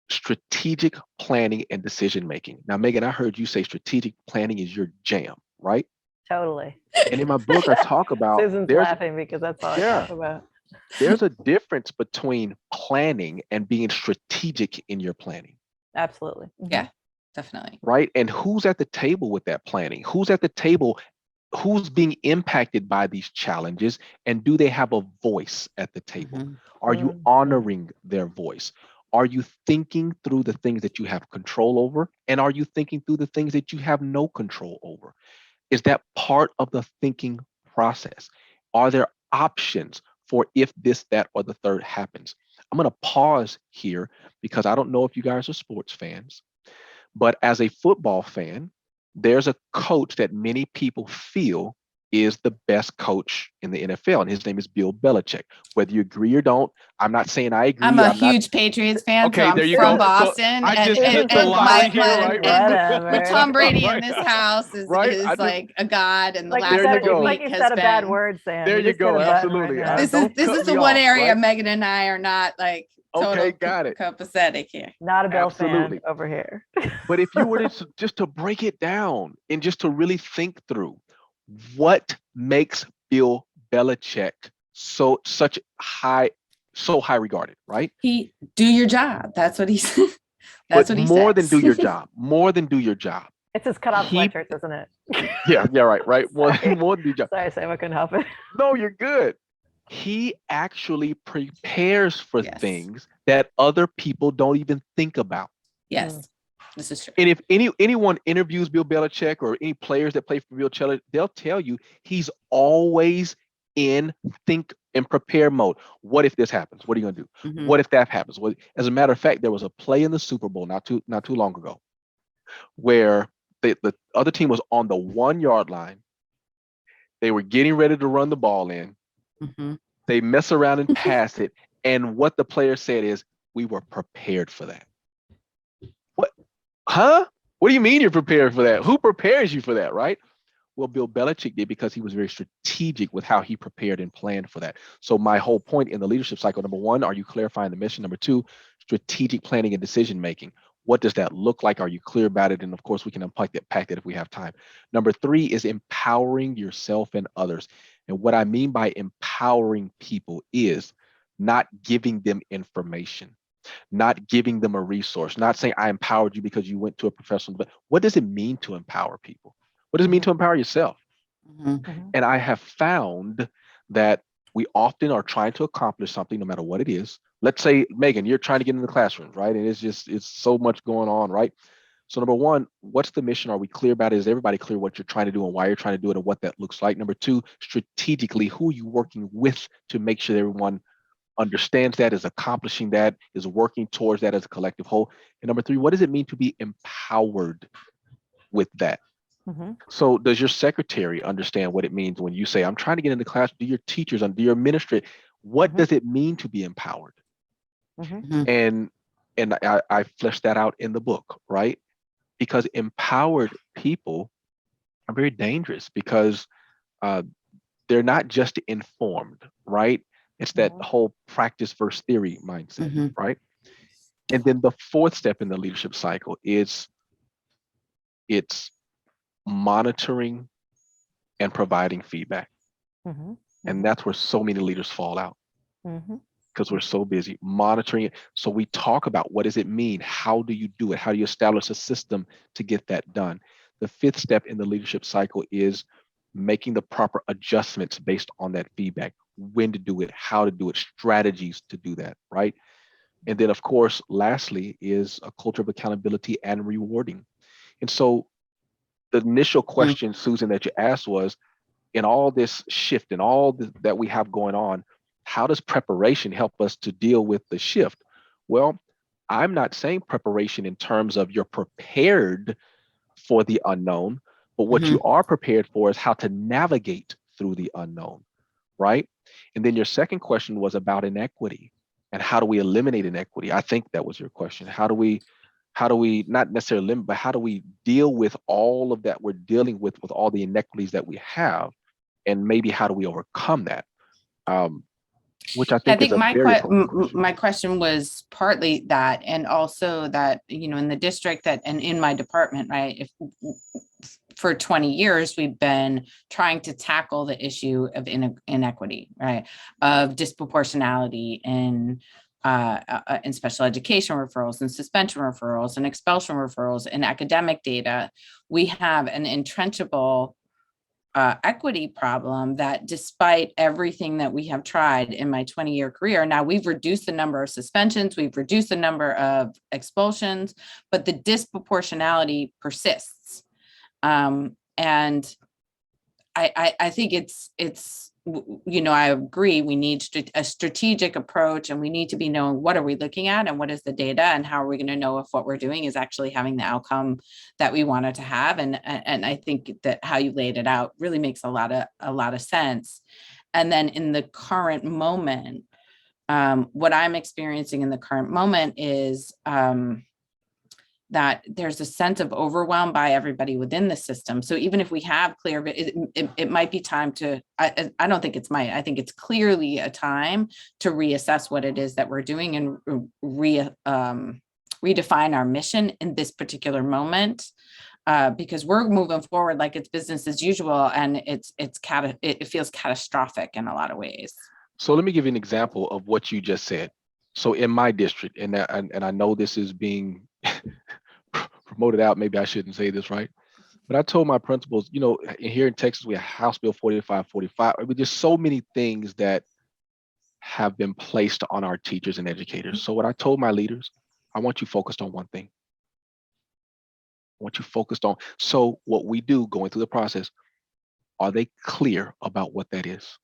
strategic planning and decision making. Now, Megan, I heard you say strategic planning is your jam, right? Totally. And in my book, I talk about Susan's laughing because that's all I talk about. There's a difference between planning and being strategic in your planning. Absolutely. Yeah, definitely. Right. And who's at the table with that planning? Who's at the table? Who's being impacted by these challenges? And do they have a voice at the table? Are you honoring their voice? Are you thinking through the things that you have control over? And are you thinking through the things that you have no control over? Is that part of the thinking process? Are there options for if this, that, or the third happens? I'm going to pause here because I don't know if you guys are sports fans, but as a football fan, there's a coach that many people feel is the best coach in the NFL, and his name is Bill Belichick. Whether you agree or don't, I'm not saying I agree. I'm a huge Patriots fan, okay, so I'm there you from go. Boston. So I just and hit the line here, right? With Tom Brady right. in this house is Like a god, and the Like last couple like you said a bad word, Sam. There you go. Absolutely. Right this is the one area Megan and I are not like total got it. copacetic here. Not a Bill fan over here. But if you were to just to break it down and just to really think through what makes Bill Belichick so high regarded, right? He do your job. That's what he said. That's what he more says. than do your job. More than do your job. It's his cutoff sweatshirt, isn't it? Yeah, right. More than do your job. Sorry, Sam, I couldn't help it. No, you're good. He actually prepares for things that other people don't even think about. Yes. This is true. And if anyone interviews Bill Belichick or any players that play for Bill Belichick, they'll tell you he's always in think in prepare mode. What if this happens? What are you gonna do? What if that happens? Well, as a matter of fact, there was a play in the Super Bowl not too long ago where the other team was on the 1 yard line. They were getting ready to run the ball in. They mess around and pass it. And what the player said is, we were prepared for that. What? Huh? What do you mean you're prepared for that? Who prepares you for that, right? Well, Bill Belichick did, because he was very strategic with how he prepared and planned for that. So my whole point in the leadership cycle, number one, are you clarifying the mission? Number two, strategic planning and decision making. What does that look like? Are you clear about it? And of course, we can unpack that if we have time. Number three is empowering yourself and others. And what I mean by empowering people is not giving them information, not giving them a resource, not saying I empowered you because you went to a professional, but what does it mean to empower people? What does it mean to empower yourself? And I have found that we often are trying to accomplish something, no matter what it is. Let's say, Megan, you're trying to get into the classrooms, right? And it's so much going on, right? So number one, what's the mission? Are we clear about it? Is everybody clear what you're trying to do and why you're trying to do it and what that looks like? Number two, strategically, who are you working with to make sure everyone understands that, is accomplishing that, is working towards that as a collective whole? And number three, what does it mean to be empowered with that? So does your secretary understand what it means when you say, I'm trying to get into class? Do your teachers, do your administrator, what does it mean to be empowered? And I fleshed that out in the book, right? Because empowered people are very dangerous, because they're not just informed, right? It's that whole practice versus theory mindset, right? And then the fourth step in the leadership cycle is it's monitoring and providing feedback. And that's where so many leaders fall out, because we're so busy monitoring it. So we talk about, what does it mean? How do you do it? How do you establish a system to get that done? The fifth step in the leadership cycle is making the proper adjustments based on that feedback, when to do it, how to do it, strategies to do that, right? And then of course, lastly, is a culture of accountability and rewarding. And so the initial question, Susan, that you asked was, in all this shift and that we have going on, how does preparation help us to deal with the shift? Well, I'm not saying preparation in terms of you're prepared for the unknown, but what you are prepared for is how to navigate through the unknown, right? And then your second question was about inequity and how do we eliminate inequity? I think that was your question. How do we not necessarily limit, but how do we deal with all of that we're dealing with all the inequities that we have, and maybe how do we overcome that? Which I think is a very important question. My question was partly that, and also that, in the district that, and in my department, right? If for 20 years, we've been trying to tackle the issue of inequity, right? Of disproportionality in special education referrals and suspension referrals and expulsion referrals and academic data. We have an entrenchable equity problem that, despite everything that we have tried in my 20-year career, now we've reduced the number of suspensions, we've reduced the number of expulsions, but the disproportionality persists. And I think it's I agree, we need a strategic approach, and we need to be knowing what are we looking at and what is the data, and how are we going to know if what we're doing is actually having the outcome that we wanted to have. And I think that how you laid it out really makes a lot of sense. And then in the current moment, what I'm experiencing in the current moment is that there's a sense of overwhelm by everybody within the system. So even if we have clear, it might be time to, I think it's clearly a time to reassess what it is that we're doing and redefine our mission in this particular moment, because we're moving forward like it's business as usual, and it feels catastrophic in a lot of ways. So let me give you an example of what you just said. So in my district, and I know this is being promoted out, maybe I shouldn't say this, right? But I told my principals, here in Texas, we have House Bill 4545. I mean, there's so many things that have been placed on our teachers and educators. So what I told my leaders, I want you focused on one thing. I want you focused on. So what we do going through the process, are they clear about what that is?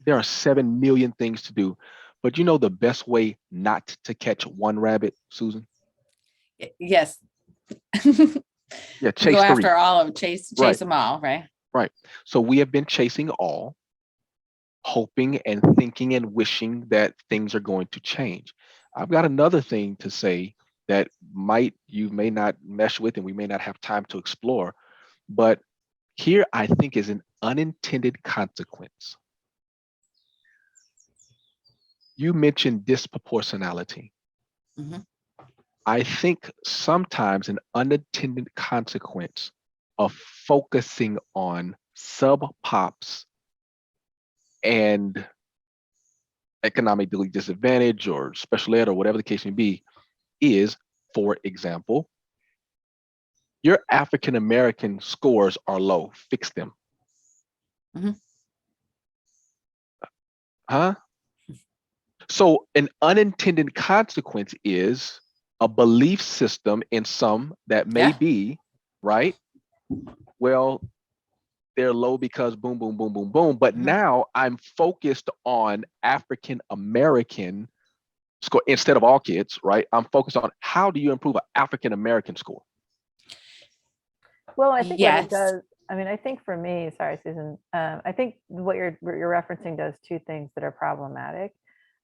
There are 7 million things to do. But you know the best way not to catch one rabbit, Susan? Yes. Yeah, Go chase after 3. all of chase Right, them all, right? right. So we have been chasing all, hoping and thinking and wishing that things are going to change. I've got another thing to say that you may not mesh with and we may not have time to explore, but here I think is an unintended consequence. You mentioned disproportionality. Mhm. I think sometimes an unintended consequence of focusing on sub pops and economically disadvantaged or special ed or whatever the case may be is, for example, your African American scores are low, fix them. Mhm. Huh? So an unintended consequence is a belief system in some that may Yeah. be, right? Well, they're low because boom, boom, boom, boom, boom. But Mhm. now I'm focused on African American score instead of all kids, right? I'm focused on how do you improve an African American score? Well, I think what it Yes. does, I mean, I think for me, sorry, Susan, I think what you're referencing does two things that are problematic.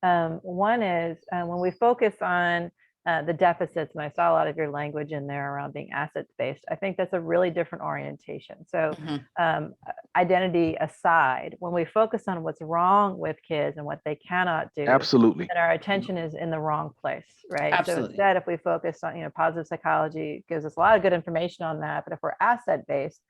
One is when we focus on the deficits, and I saw a lot of your language in there around being assets based. I think that's a really different orientation. So, Mhm. identity aside, when we focus on what's wrong with kids and what they cannot do, Absolutely. then our attention is in the wrong place, right? So Absolutely. instead, if we focus on, positive psychology gives us a lot of good information on that. But if we're asset based,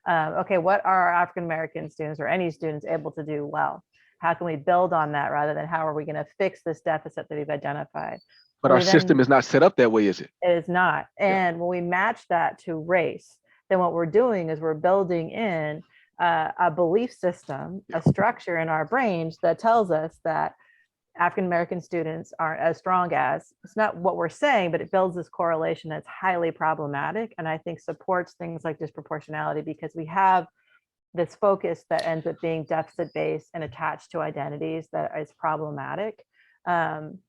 okay, what are our African American students or any students able to do well? How can we build on that rather than how are we going to fix this deficit that we've identified? But When our we then system is not set up that way, is it? It is not. Yeah. And when we match that to race, then what we're doing is we're building in a belief system, a structure in our brains that tells us that African American students aren't as strong as. It's not what we're saying, but it builds this correlation that's highly problematic and I think supports things like disproportionality because we have this focus that ends up being deficit based and attached to identities that is problematic,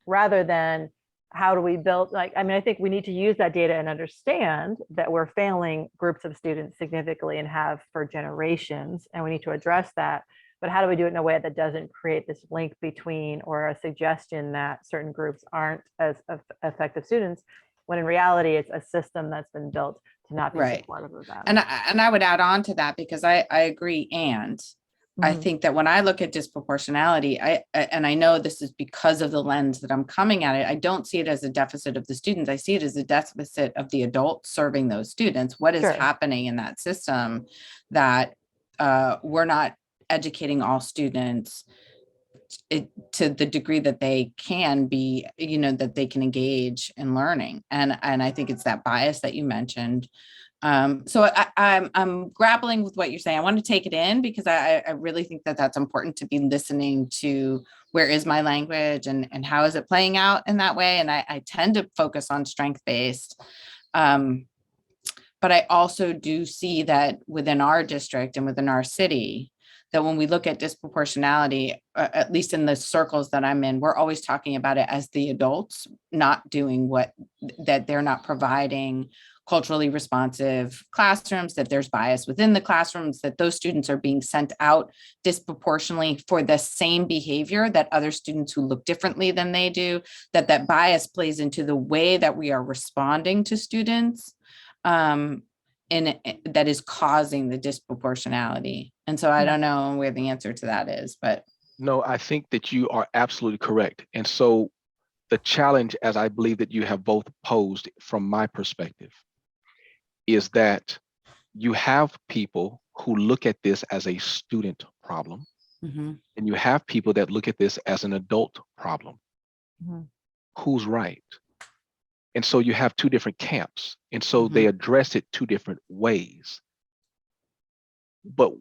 rather than how do we build, like, I mean, I think we need to use that data and understand that we're failing groups of students significantly and have for generations, and we need to address that. But how do we do it in a way that doesn't create this link between or a suggestion that certain groups aren't as effective students, when in reality it's a system that's been built to not be Right. supportive of them. And I would add on to that because I agree. And I think that when I look at disproportionality, I know this is because of the lens that I'm coming at it. I don't see it as a deficit of the students. I see it as a deficit of the adults serving those students. What is happening in that system that we're not educating all students to the degree that they can be, that they can engage in learning. And I think it's that bias that you mentioned. So I'm grappling with what you're saying. I want to take it in because I really think that that's important to be listening to where is my language and how is it playing out in that way. And I tend to focus on strength-based. But I also do see that within our district and within our city, that when we look at disproportionality, at least in the circles that I'm in, we're always talking about it as the adults not doing that they're not providing culturally responsive classrooms, that there's bias within the classrooms, that those students are being sent out disproportionately for the same behavior that other students who look differently than they do, that bias plays into the way that we are responding to students. And that is causing the disproportionality. And so I don't know where the answer to that is, but. No, I think that you are absolutely correct. And so the challenge, as I believe that you have both posed from my perspective, is that you have people who look at this as a student problem, and you have people that look at this as an adult problem. Who's right? And so you have two different camps. And so they address it two different ways. But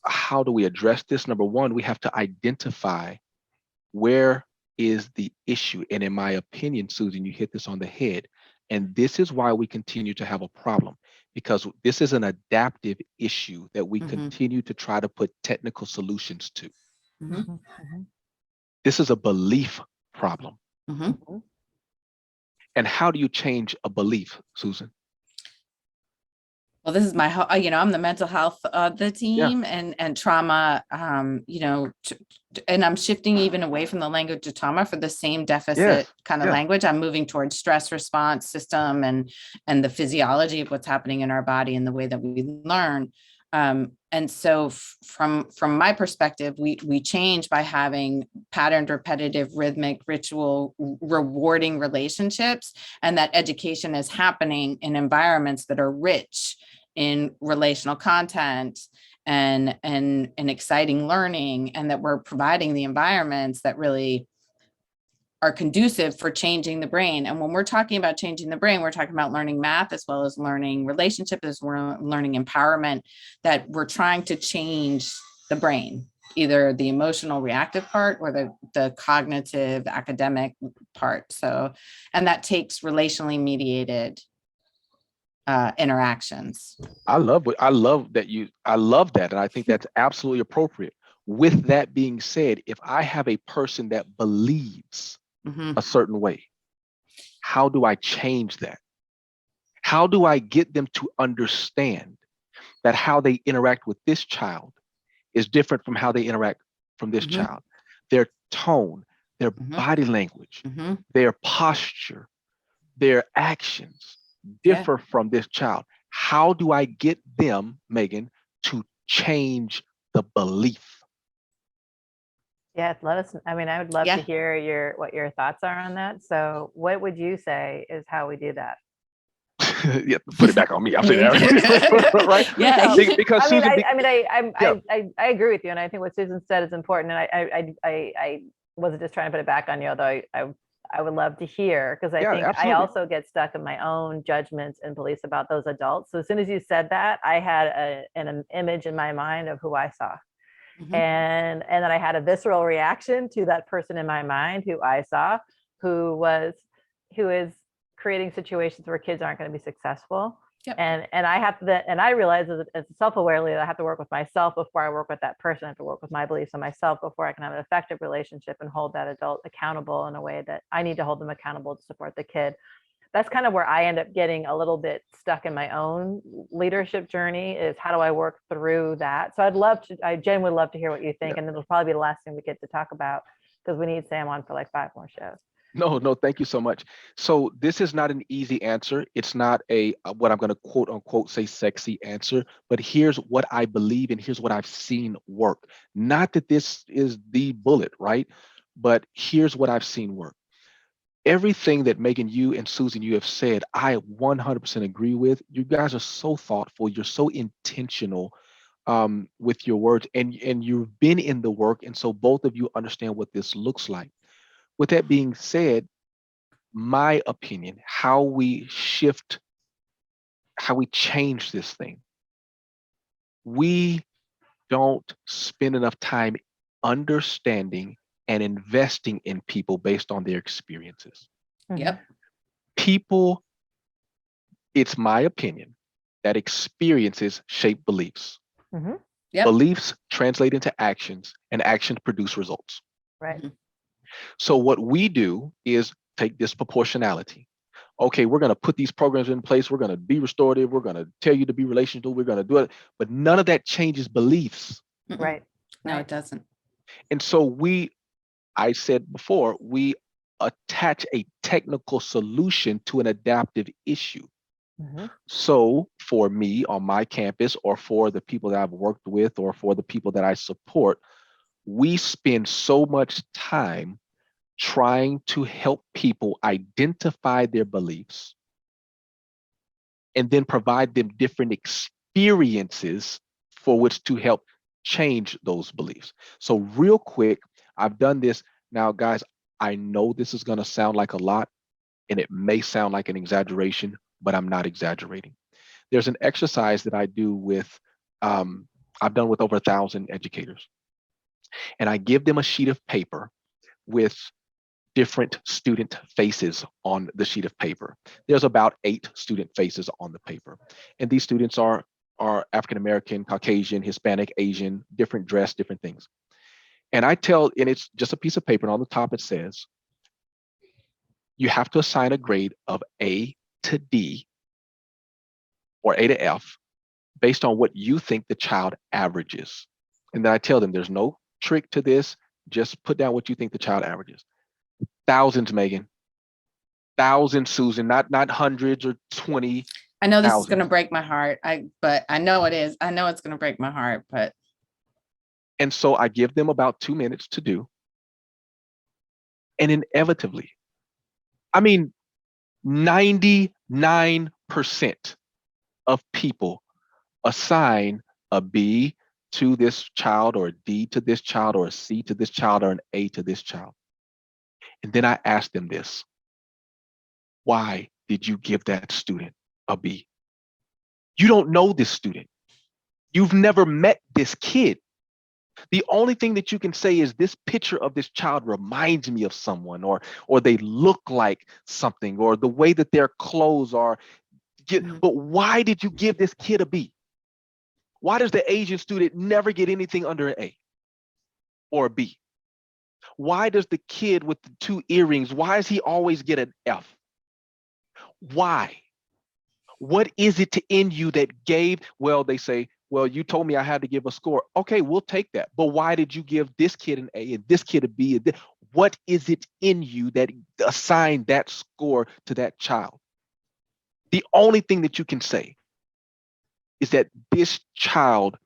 how do we address this? Number one, we have to identify where is the issue. And in my opinion, Susan, you hit this on the head. And this is why we continue to have a problem, because this is an adaptive issue that we continue to try to put technical solutions to. Mhm. Mhm. This is a belief problem. Mhm. Mhm. And how do you change a belief, Susan? Well, this is my, I'm the mental health of the Yeah. team, and trauma, and I'm shifting even away from the language of trauma for the same deficit Yes. kind of Yeah. language. I'm moving towards stress response system and the physiology of what's happening in our body and the way that we learn. And so from my perspective, we change by having patterned, repetitive, rhythmic, ritual, rewarding relationships, and that education is happening in environments that are rich in relational content and exciting learning, and that we're providing the environments that really are conducive for changing the brain. And when we're talking about changing the brain, we're talking about learning math as well as learning relationship, as we're learning empowerment, that we're trying to change the brain, either the emotional reactive part or the cognitive academic part. So, and that takes relationally mediated interactions. I love that. And I think that's absolutely appropriate. With that being said, if I have a person that believes Mhm. a certain way, how do I change that? How do I get them to understand that how they interact with this child is different from how they interact from this Mhm. child? Their tone, their Mhm. body language, Mhm. their posture, their actions Yeah. differ from this child. How do I get them, Megan, to change the belief? Yeah, let us, I mean, I would love to Yeah. hear what your thoughts are on that. So what would you say is how we do that? Yeah, put it back on me. I'll say that. Right? Yeah. Because I mean, Susan, I agree with you, and I think what Susan said is important. And I wasn't just trying to put it back on you, although I would love to hear, because I yeah, think I absolutely. also get stuck in my own judgments and beliefs about those adults. So as soon as you said that, I had an image in my mind of who I saw. Mhm. And then I had a visceral reaction to that person in my mind who I saw, who is creating situations where kids aren't going to be successful. Yep. And I have to, and I realize as a self-aware leader, I have to work with myself before I work with that person. I have to work with my beliefs on myself before I can have an effective relationship and hold that adult accountable in a way that I need to hold them accountable to support the kid. That's kind of where I end up getting a little bit stuck in my own leadership journey, is how do I work through that? So Jen would love to hear what you think. Yeah. And it'll probably be the last thing we get to talk about, because we need Sam on for like 5 more shows. No, thank you so much. So this is not an easy answer. It's not what I'm going to quote unquote say sexy answer, but here's what I believe and here's what I've seen work. Not that this is the bullet, right? But here's what I've seen work. Everything that Megan, you and Susan, you have said, I 100% agree with. You guys are so thoughtful. You're so intentional with your words, and you've been in the work, and so both of you understand what this looks like. With that being said, my opinion, how we change this thing, we don't spend enough time understanding and investing in people based on their experiences. Yep. People, it's my opinion that experiences shape beliefs. Mm-hmm. Yep. Beliefs translate into actions, and actions produce results. Right. Mhm. So what we do is take disproportionality. Okay, we're going to put these programs in place. We're going to be restorative. We're going to tell you to be relational. We're going to do it. But none of that changes beliefs. Mm-mm. Right. No, Right. it doesn't. And so I said before, we attach a technical solution to an adaptive issue. Mm-hmm. So for me on my campus, or for the people that I've worked with, or for the people that I support, we spend so much time trying to help people identify their beliefs and then provide them different experiences for which to help change those beliefs. So real quick, I've done this. Now, guys, I know this is going to sound like a lot, and it may sound like an exaggeration, but I'm not exaggerating. There's an exercise that I do I've done with over 1,000 educators. And I give them a sheet of paper with different student faces on the sheet of paper. There's about 8 student faces on the paper. And these students are African American, Caucasian, Hispanic, Asian, different dress, different things. And and it's just a piece of paper, and on the top it says, you have to assign a grade of A to D or A to F based on what you think the child averages. And then I tell them there's no trick to this. Just put down what you think the child averages. Thousands, Megan. Thousands, Susan, not hundreds or 20. I know this is Thousands. going to break my heart. But I know it is. I know it's going to break my heart, but. And so I give them about 2 minutes to do. And inevitably, 99% of people assign a B to this child, or a D to this child, or a C to this child, or an A to this child. And then I ask them this: why did you give that student a B? You don't know this student. You've never met this kid. The only thing that you can say is this picture of this child reminds me of someone, or they look like something, or the way that their clothes are. But why did you give this kid a B? Why does the Asian student never get anything under an A or a B? Why does the kid with the 2 earrings, why does he always get an F? Why? What is it in you that gave? Well, they say, well, you told me I had to give a score. Okay, we'll take that. But why did you give this kid an A and this kid a B? What is it in you that assigned that score to that child? The only thing that you can say is that this child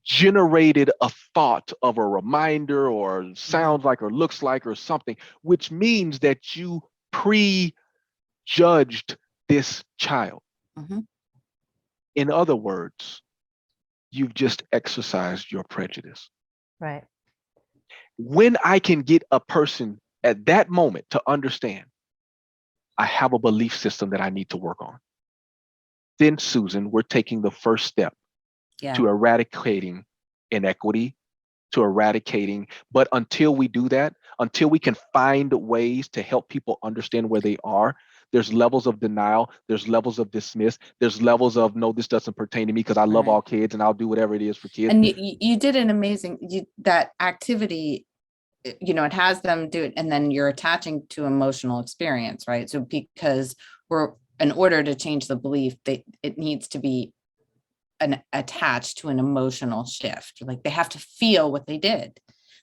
generated a thought of a reminder, or sounds like, or looks like, or something, which means that you prejudged this child. In other words, you've just exercised your prejudice. Right. When I can get a person at that moment to understand, I have a belief system that I need to work on, then, Susan, we're taking the first step to eradicating inequity, to eradicating. But until we do that, until we can find ways to help people understand where they are, there's levels of denial, there's levels of dismiss, there's levels of, no, this doesn't pertain to me because I love all kids and I'll do whatever it is for kids. And you did an amazing, that activity, it has them do it, and then you're attaching to emotional experience, right? So because in order to change the belief, it needs to be attached to an emotional shift. Like, they have to feel what they did.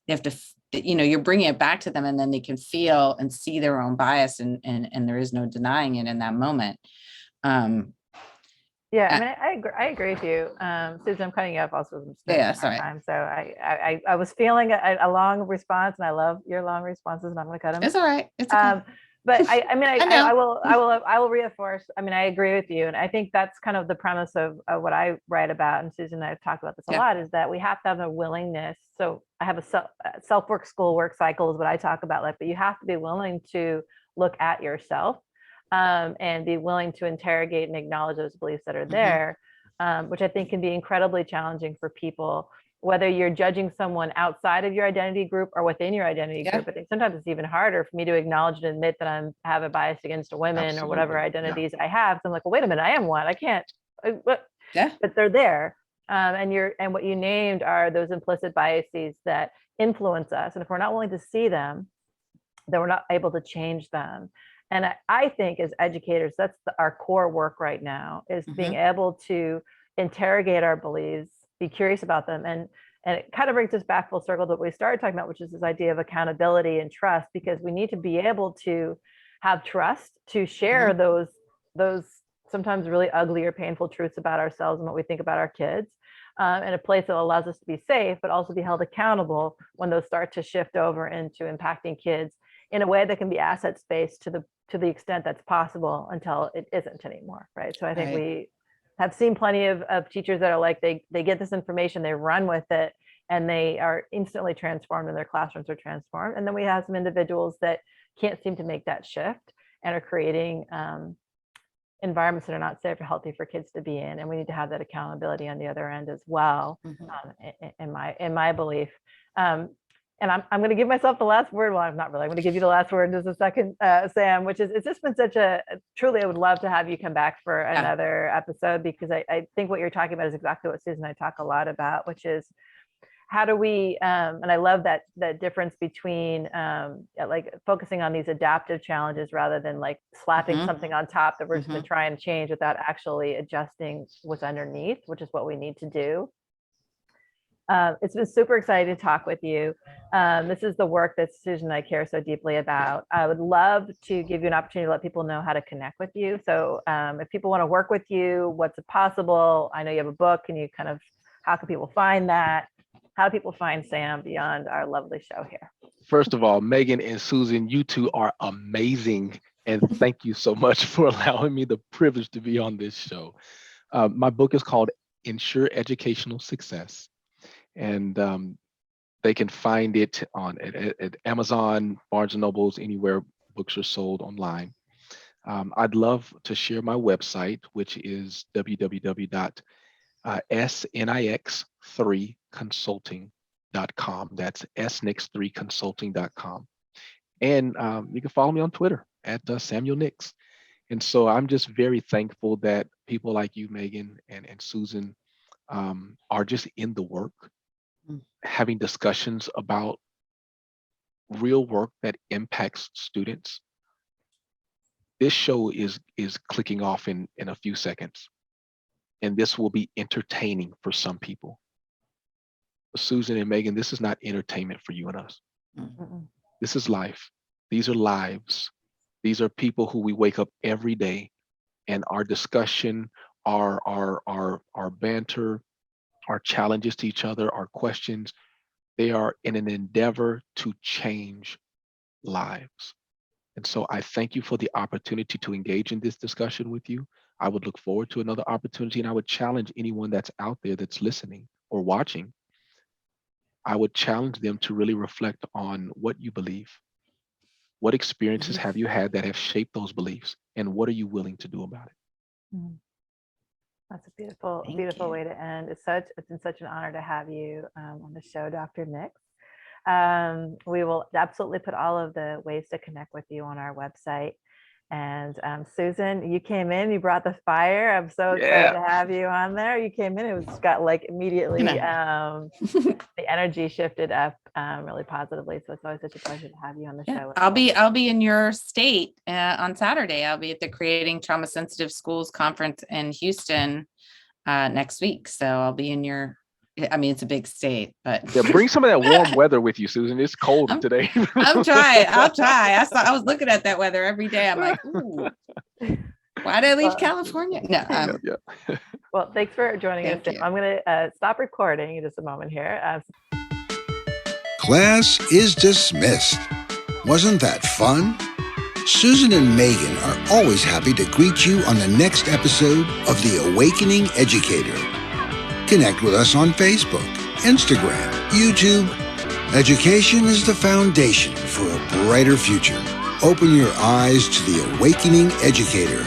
They have to, you're bringing it back to them, and then they can feel and see their own bias, and there is no denying it in that moment. Yeah, I agree with you. Susan, I'm cutting you off also. Sorry. Time. So I was feeling a long response, and I love your long responses, and I'm going to cut them. It's all right. It's okay. But I will reinforce. I agree with you, and I think that's kind of the premise of what I write about. And Susan and I have talked about this a lot, is that we have to have a willingness. So I have a self-work, schoolwork cycle is what I talk about. But you have to be willing to look at yourself, and be willing to interrogate and acknowledge those beliefs that are there, which I think can be incredibly challenging for people, whether you're judging someone outside of your identity group or within your identity group. I think sometimes it's even harder for me to acknowledge and admit that I have a bias against women or whatever identities I have. So I'm like, well, wait a minute, I am one. I can't. But they're there. And what you named are those implicit biases that influence us. And if we're not willing to see them, then we're not able to change them. And I think as educators, that's our core work right now, is being able to interrogate our beliefs, be curious about them. And it kind of brings us back full circle to what we started talking about, which is this idea of accountability and trust, because we need to be able to have trust to share those sometimes really ugly or painful truths about ourselves and what we think about our kids, in a place that allows us to be safe, but also be held accountable when those start to shift over into impacting kids in a way that can be asset-based to the extent that's possible until it isn't anymore, right? So I think we have seen plenty of teachers that are like, they get this information, they run with it, and they are instantly transformed, and their classrooms are transformed. And then we have some individuals that can't seem to make that shift and are creating environments that are not safe or healthy for kids to be in. And we need to have that accountability on the other end as well, in my belief. And I'm going to give myself the last word. Well, I'm not really. I'm going to give you the last word in just a second, Sam, which is, it's just been such truly, I would love to have you come back for another episode, because I think what you're talking about is exactly what Susan and I talk a lot about, which is how do we, and I love that difference between like focusing on these adaptive challenges rather than like slapping something on top that we're just going to try and change without actually adjusting what's underneath, which is what we need to do. It's been super exciting to talk with you. This is the work that Susan and I care so deeply about. I would love to give you an opportunity to let people know how to connect with you. So if people want to work with you, what's possible? I know you have a book. Can you kind of, how can people find that? How do people find Sam beyond our lovely show here? First of all, Megan and Susan, you two are amazing. And thank you so much for allowing me the privilege to be on this show. My book is called Ensure Educational Success. And they can find it at Amazon, Barnes & Nobles, anywhere books are sold online. I'd love to share my website, which is www.snix3consulting.com. That's snix3consulting.com. And you can follow me on Twitter at Samuel Nix. And so I'm just very thankful that people like you, Megan, and Susan are just in the work, having discussions about real work that impacts students. This show is clicking off in a few seconds, and this will be entertaining for some people. But Susan and Megan, this is not entertainment for you and us. This is life. These are lives. These are people who we wake up every day, and our discussion, our banter, our challenges to each other, our questions, they are in an endeavor to change lives. And so I thank you for the opportunity to engage in this discussion with you. I would look forward to another opportunity, and I would challenge anyone that's out there that's listening or watching. I would challenge them to really reflect on what you believe. What experiences have you had that have shaped those beliefs, and what are you willing to do about it? That's a beautiful way to end. It's been such an honor to have you on the show, Dr. Nix. We will absolutely put all of the ways to connect with you on our website. And Susan, you came in, you brought the fire. I'm so excited to have you on there. You came in, it was got like immediately the energy shifted up really positively. So it's always such a pleasure to have you on the show. I'll be in your state on Saturday. I'll be at the Creating Trauma Sensitive Schools Conference in Houston next week. So I'll be in your, I mean, it's a big state, but bring some of that warm weather with you, Susan. It's cold today. I'll try. I was looking at that weather every day. I'm like, ooh, why did I leave California? No. Well, thanks for joining us. I'm going to stop recording in just a moment here. Class is dismissed. Wasn't that fun? Susan and Megan are always happy to greet you on the next episode of The Awakening Educator. Connect with us on Facebook, Instagram, YouTube. Education is the foundation for a brighter future. Open your eyes to The Awakening Educator